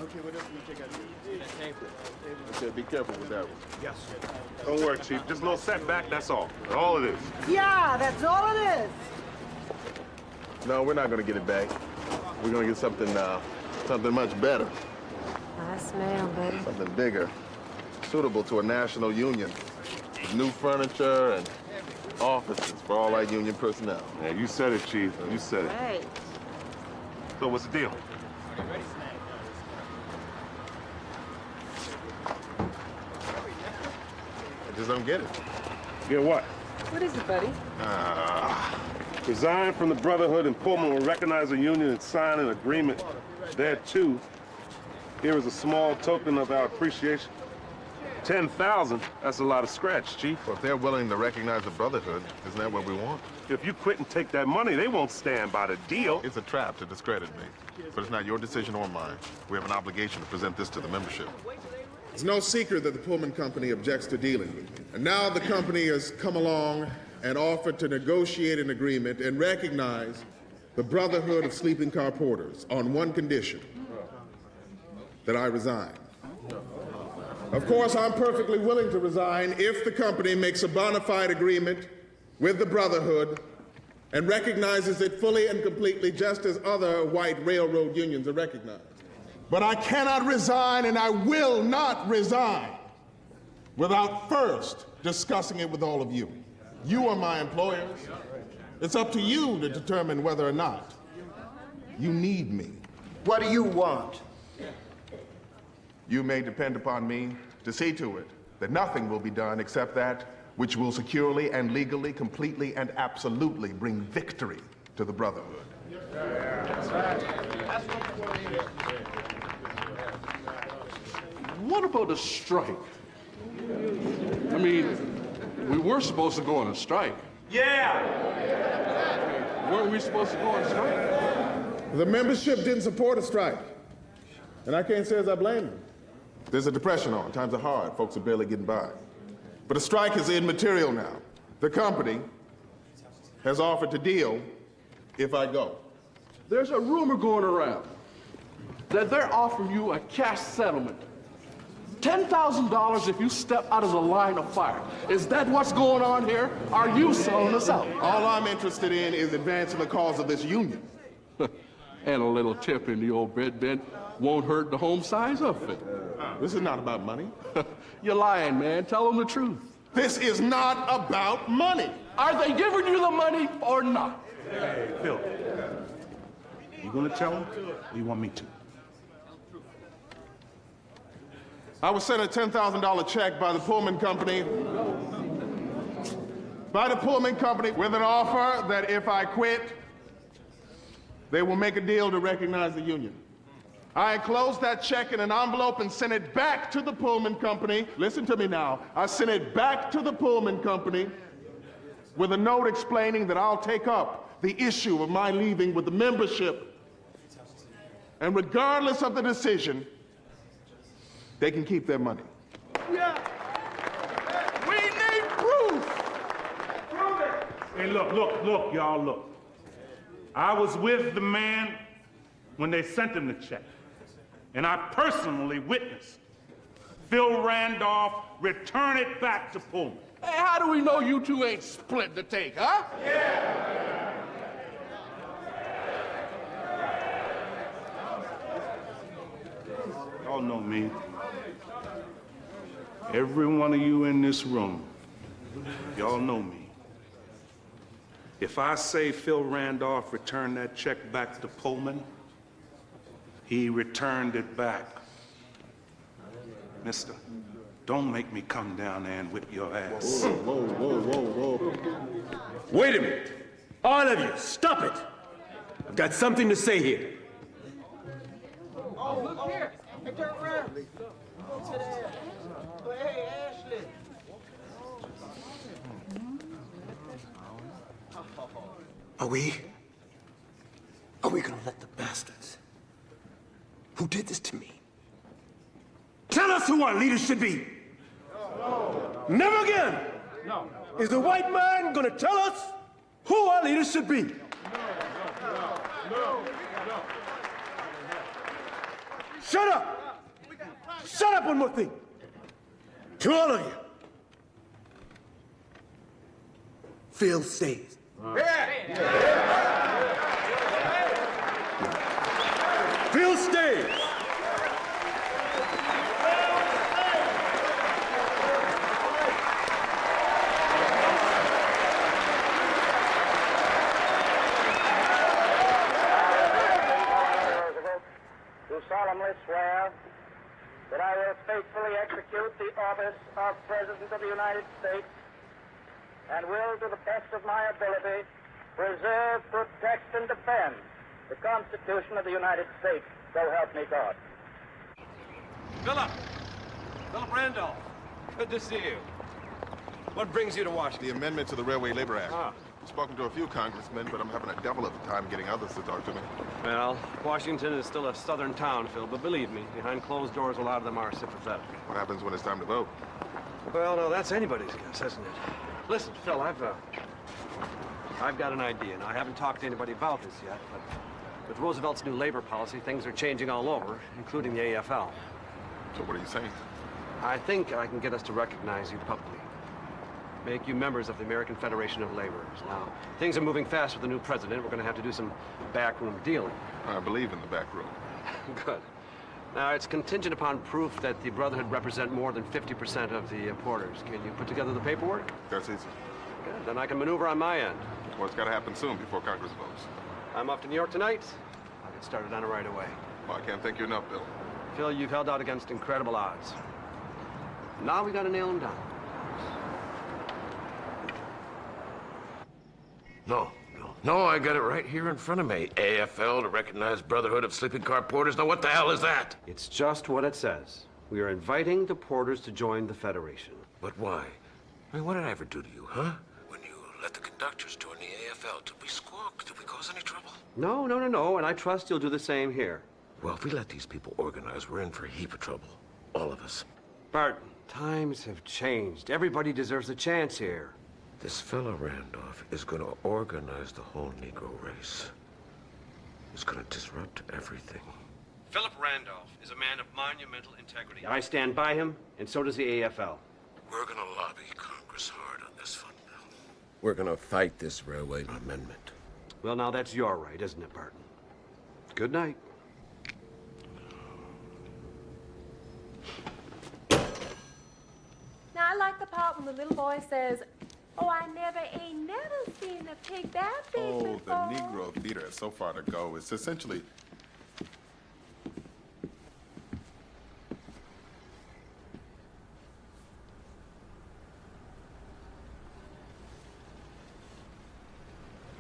Speaker 21: Okay, what else we check out here? Okay, be careful with that one.
Speaker 17: Yes. Don't worry, Chief. Just a little setback, that's all. That's all it is.
Speaker 4: Yeah, that's all it is.
Speaker 21: No, we're not gonna get it back. We're gonna get something much better.
Speaker 9: Last mail, baby.
Speaker 21: Something bigger. Suitable to a national union. With new furniture and offices for all our union personnel.
Speaker 17: Yeah, you said it, Chief. You said it.
Speaker 9: Right.
Speaker 17: So what's the deal?
Speaker 21: I just don't get it.
Speaker 17: Get what?
Speaker 9: What is it, buddy?
Speaker 17: Resign from the Brotherhood and Pullman will recognize a union and sign an agreement there too. Here is a small token of our appreciation. 10,000, that's a lot of scratch, Chief.
Speaker 18: Well, if they're willing to recognize the Brotherhood, isn't that what we want?
Speaker 17: If you quit and take that money, they won't stand by the deal.
Speaker 18: It's a trap to discredit me. But it's not your decision or mine. We have an obligation to present this to the membership.
Speaker 12: It's no secret that the Pullman Company objects to dealing with me. And now the company has come along and offered to negotiate an agreement and recognize the Brotherhood of Sleeping Car Porters on one condition, that I resign. Of course, I'm perfectly willing to resign if the company makes a bona fide agreement with the Brotherhood and recognizes it fully and completely, just as other white railroad unions are recognized. But I cannot resign, and I will not resign without first discussing it with all of you. You are my employers. It's up to you to determine whether or not you need me.
Speaker 21: What do you want?
Speaker 12: You may depend upon me to see to it that nothing will be done except that which will securely and legally, completely and absolutely bring victory to the Brotherhood.
Speaker 19: What about a strike? I mean, we were supposed to go on a strike.
Speaker 21: Yeah!
Speaker 19: Weren't we supposed to go on a strike?
Speaker 12: The membership didn't support a strike, and I can't say as I blame them. There's a depression on. Times are hard. Folks are barely getting by. But a strike is immaterial now. The company has offered to deal if I go.
Speaker 19: There's a rumor going around that they're offering you a cash settlement. $10,000 if you step out of the line of fire. Is that what's going on here? Are you selling us out?
Speaker 12: All I'm interested in is advancing the cause of this union.
Speaker 19: And a little tip in the old bread bin won't hurt the home size of it.
Speaker 12: This is not about money.
Speaker 19: You're lying, man. Tell them the truth.
Speaker 12: This is not about money.
Speaker 19: Are they giving you the money or not?
Speaker 17: Hey, Phil. You gonna tell him, or you want me to?
Speaker 12: I was sent a $10,000 check by the Pullman Company. With an offer that if I quit, they will make a deal to recognize the union. I enclosed that check in an envelope and sent it back to the Pullman Company. Listen to me now. I sent it back to the Pullman Company with a note explaining that I'll take up the issue of my leaving with the membership. And regardless of the decision, they can keep their money.
Speaker 19: Yeah. We need proof. Prove it.
Speaker 17: Hey, look, y'all, look. I was with the man when they sent him the check, and I personally witnessed Phil Randolph return it back to Pullman.
Speaker 19: Hey, how do we know you two ain't split the take, huh?
Speaker 17: Yeah. Y'all know me. Every one of you in this room, y'all know me. If I say Phil Randolph returned that check back to Pullman, he returned it back. Mister, don't make me come down there and whip your ass.
Speaker 7: Whoa. Wait a minute. All of you, stop it. I've got something to say here.
Speaker 21: Oh, look here. Hey, turn around. Hey, Ashley.
Speaker 7: Are we gonna let the bastards who did this to me tell us who our leaders should be? No. Never again.
Speaker 21: No.
Speaker 7: Is the white man gonna tell us who our leaders should be?
Speaker 21: No.
Speaker 7: Shut up! Shut up, one more thing. To all of you. Phil stays. Phil stays.
Speaker 5: Do solemnly swear that I will faithfully execute the office of President of the United States and will, to the best of my ability, preserve, protect, and defend the Constitution of the United States. So help me God.
Speaker 2: Philip Randolph, good to see you. What brings you to Washington?
Speaker 18: The amendment to the Railway Labor Act.
Speaker 2: Ah.
Speaker 18: I've spoken to a few congressmen, but I'm having a devil of a time getting others to talk to me.
Speaker 2: Well, Washington is still a southern town, Phil, but believe me, behind closed doors, a lot of them are sympathetic.
Speaker 18: What happens when it's time to vote?
Speaker 2: Well, no, that's anybody's guess, isn't it? Listen, Phil, I've got an idea. Now, I haven't talked to anybody about this yet, but with Roosevelt's new labor policy, things are changing all over, including the AFL.
Speaker 18: So what are you saying?
Speaker 2: I think I can get us to recognize you publicly. Make you members of the American Federation of Laborers. Now, things are moving fast with the new president. We're going to have to do some backroom dealing.
Speaker 18: I believe in the back room.
Speaker 2: Good. Now, it's contingent upon proof that the Brotherhood represent more than 50% of the porters. Can you put together the paperwork?
Speaker 18: That's easy.
Speaker 2: Good. Then I can maneuver on my end.
Speaker 18: Well, it's got to happen soon before Congress votes.
Speaker 2: I'm off to New York tonight. I'll get started on it right away.
Speaker 18: Well, I can't thank you enough, Bill.
Speaker 2: Phil, you've held out against incredible odds. Now we got to nail them down.
Speaker 10: No, I got it right here in front of me. AFL to recognize Brotherhood of Sleeping Car Porters. Now, what the hell is that?
Speaker 2: It's just what it says. We are inviting the porters to join the Federation.
Speaker 10: But why? I mean, what did I ever do to you, huh? When you let the conductors join the AFL, did we squawk? Did we cause any trouble?
Speaker 2: No, and I trust you'll do the same here.
Speaker 10: Well, if we let these people organize, we're in for a heap of trouble. All of us.
Speaker 2: Barton, times have changed. Everybody deserves a chance here.
Speaker 10: This fella Randolph is going to organize the whole Negro race. He's going to disrupt everything.
Speaker 2: Philip Randolph is a man of monumental integrity. I stand by him, and so does the AFL.
Speaker 10: We're going to lobby Congress hard on this fund bill. We're going to fight this railway amendment.
Speaker 2: Well, now that's your right, isn't it, Barton? Good night.
Speaker 8: Now, I like the part when the little boy says, "Oh, I ain't never seen a pig that big
Speaker 6: Oh,
Speaker 8: before."
Speaker 6: the Negro theater has so far to go. It's essentially...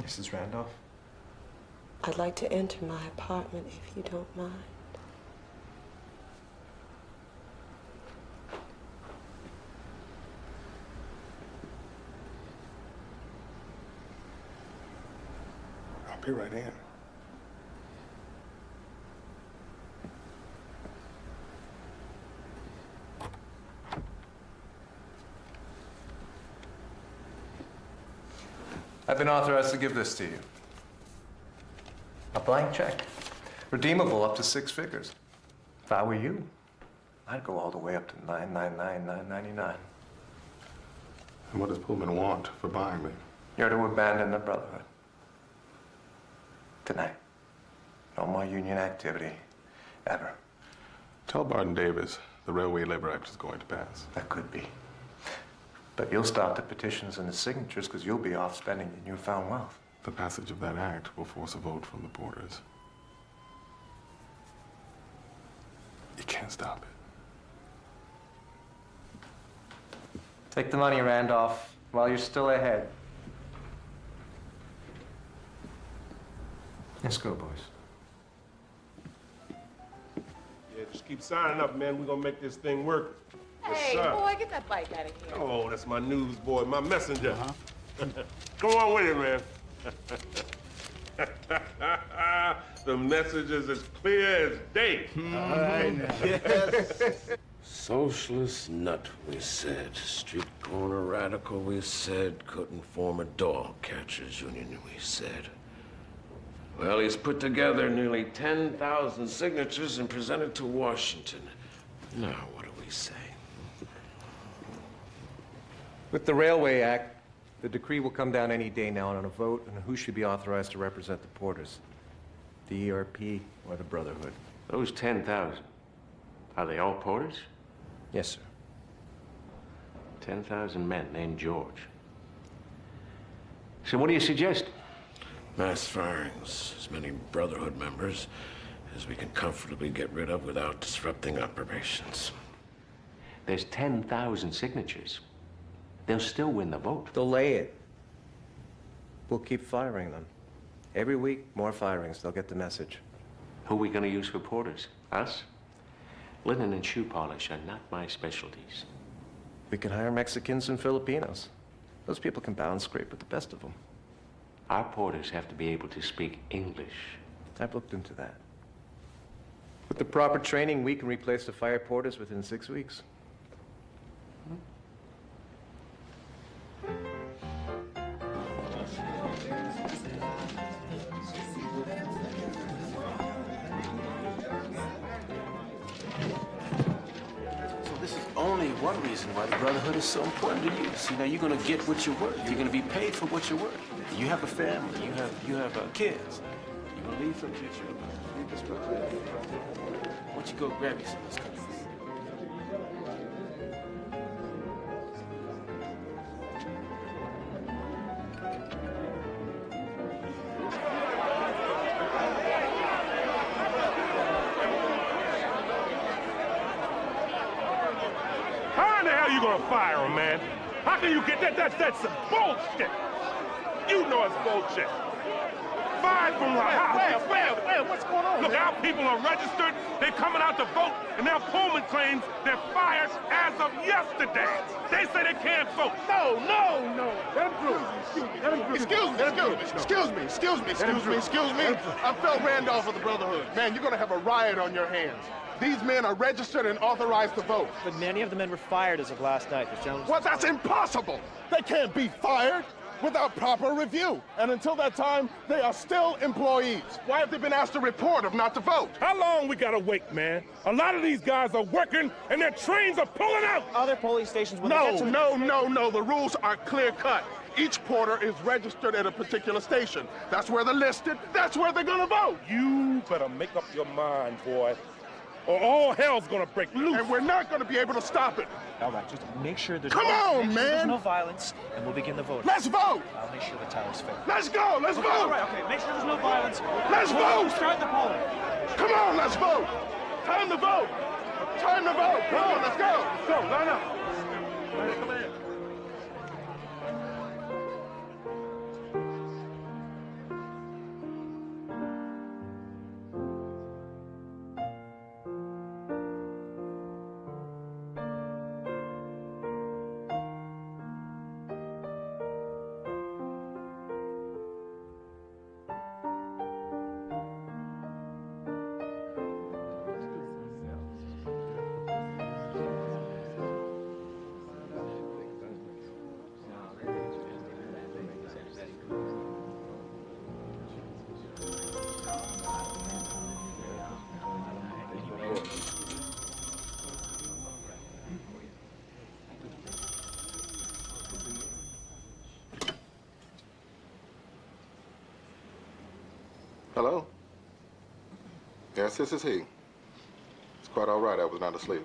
Speaker 7: Mrs. Randolph?
Speaker 9: I'd like to enter my apartment if you don't mind.
Speaker 6: I'll be right in.
Speaker 20: I've been authorized to give this to you. A blank check. Redeemable up to 6 figures. If I were you, I'd go all the way up to $999,999.
Speaker 6: And what does Pullman want for buying me?
Speaker 20: You're to abandon the Brotherhood. Tonight. No more union activity. Ever.
Speaker 6: Tell Barton Davis the Railway Labor Act is going to pass.
Speaker 20: That could be. But you'll stop the petitions and the signatures because you'll be off spending your newfound wealth.
Speaker 6: The passage of that act will force a vote from the porters. You can't stop it.
Speaker 20: Take the money, Randolph, while you're still ahead. Let's go, boys.
Speaker 17: Yeah, just keep signing up, man. We're gonna make this thing work.
Speaker 8: Hey, boy, get that bike out of here.
Speaker 17: Oh, that's my newsboy, my messenger. Come on with it, man. The message is as clear as day.
Speaker 10: All right, yes. Socialist nut, we said. Street corner radical, we said. Couldn't form a dog catchers union, we said. Well, he's put together nearly 10,000 signatures and presented to Washington. Now, what do we say?
Speaker 20: With the Railway Act, the decree will come down any day now on a vote on who should be authorized to represent the porters. The ERP or the Brotherhood.
Speaker 22: Those 10,000, are they all porters?
Speaker 20: Yes, sir.
Speaker 22: 10,000 men named George. So what do you suggest?
Speaker 10: Mass firings, as many Brotherhood members as we can comfortably get rid of without disrupting operations.
Speaker 22: There's 10,000 signatures. They'll still win the vote.
Speaker 20: Delay it. We'll keep firing them. Every week, more firings. They'll get the message.
Speaker 22: Who are we going to use for porters? Us? Linen and shoe polish are not my specialties.
Speaker 20: We can hire Mexicans and Filipinos. Those people can bow and scrape with the best of them.
Speaker 22: Our porters have to be able to speak English.
Speaker 20: I've looked into that. With the proper training, we can replace the fire porters within 6 weeks.
Speaker 7: Only one reason why the Brotherhood is so important to you. See, now you're gonna get what you're worth. You're gonna be paid for what you're worth. You have a family. You have kids. You're gonna leave some future. Leave this Brotherhood. Why don't you go grab you some of this country?
Speaker 17: How in the hell you gonna fire him, man? How can you get that? That's some bullshit. You know it's bullshit. Fired from the house.
Speaker 21: Where? What's going on?
Speaker 17: Look, our people are registered. They're coming out to vote, and now Pullman claims they're fired as of yesterday. They say they can't vote.
Speaker 21: No. Let him through. Excuse me. I'm Phil Randolph of the Brotherhood. Man, you're gonna have a riot on your hands. These men are registered and authorized to vote.
Speaker 23: But many of the men were fired as of last night, Mr. Jones.
Speaker 21: Well, that's impossible. They can't be fired without proper review. And until that time, they are still employees. Why have they been asked to report if not to vote?
Speaker 17: How long we gotta wait, man? A lot of these guys are working, and their trains are pulling out.
Speaker 23: Other polling stations will
Speaker 21: No. The rules are clear-cut.
Speaker 12: each porter is registered at a particular station. That's where they're listed. That's where they're gonna vote.
Speaker 17: You better make up your mind, boy, or all hell's gonna break loose.
Speaker 12: And we're not gonna be able to stop it.
Speaker 23: All right, just make sure there's
Speaker 12: there's
Speaker 23: no violence, and we'll begin the voting.
Speaker 12: Let's vote.
Speaker 23: I'll make sure the tally's fair.
Speaker 12: Let's go. Let's vote.
Speaker 23: All right, okay. Make sure there's no violence.
Speaker 12: Let's vote.
Speaker 23: Start the polling.
Speaker 12: Come on, let's vote. Time to vote. Time to vote. Come on, let's go. Let's go. Line up. Come in.
Speaker 6: Hello? Yes, this is he. It's quite all right. I was not asleep.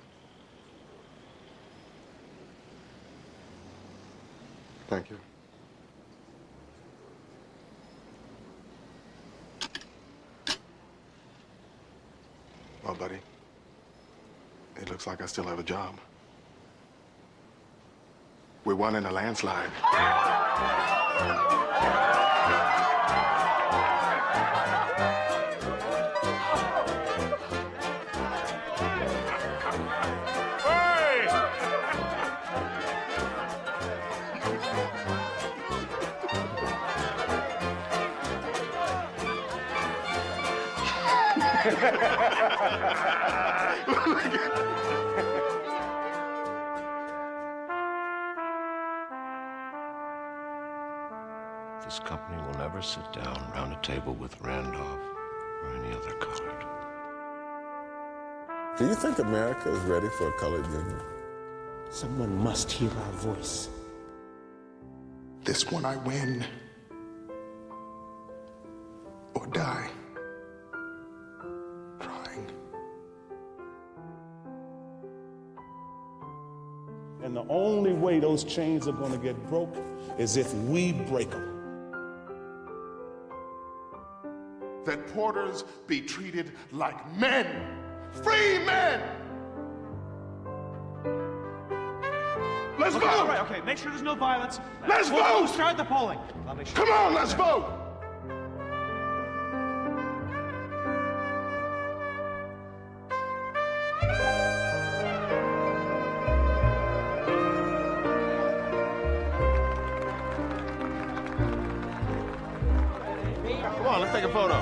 Speaker 6: Thank you. Well, buddy, it looks like I still have a job. We won in a landslide.
Speaker 10: This company will never sit down around a table with Randolph or any other colored.
Speaker 18: Do you think America is ready for a colored union?
Speaker 7: Someone must hear our voice.
Speaker 6: This one I win or die trying.
Speaker 17: And the only way those chains are gonna get broke is if we break them.
Speaker 12: That porters be treated like men, free men. Let's vote.
Speaker 23: All right, okay. Make sure there's no violence.
Speaker 12: Let's vote.
Speaker 23: We'll start the polling. I'll make sure.
Speaker 12: Come on, let's vote.
Speaker 21: Come on, let's take a photo.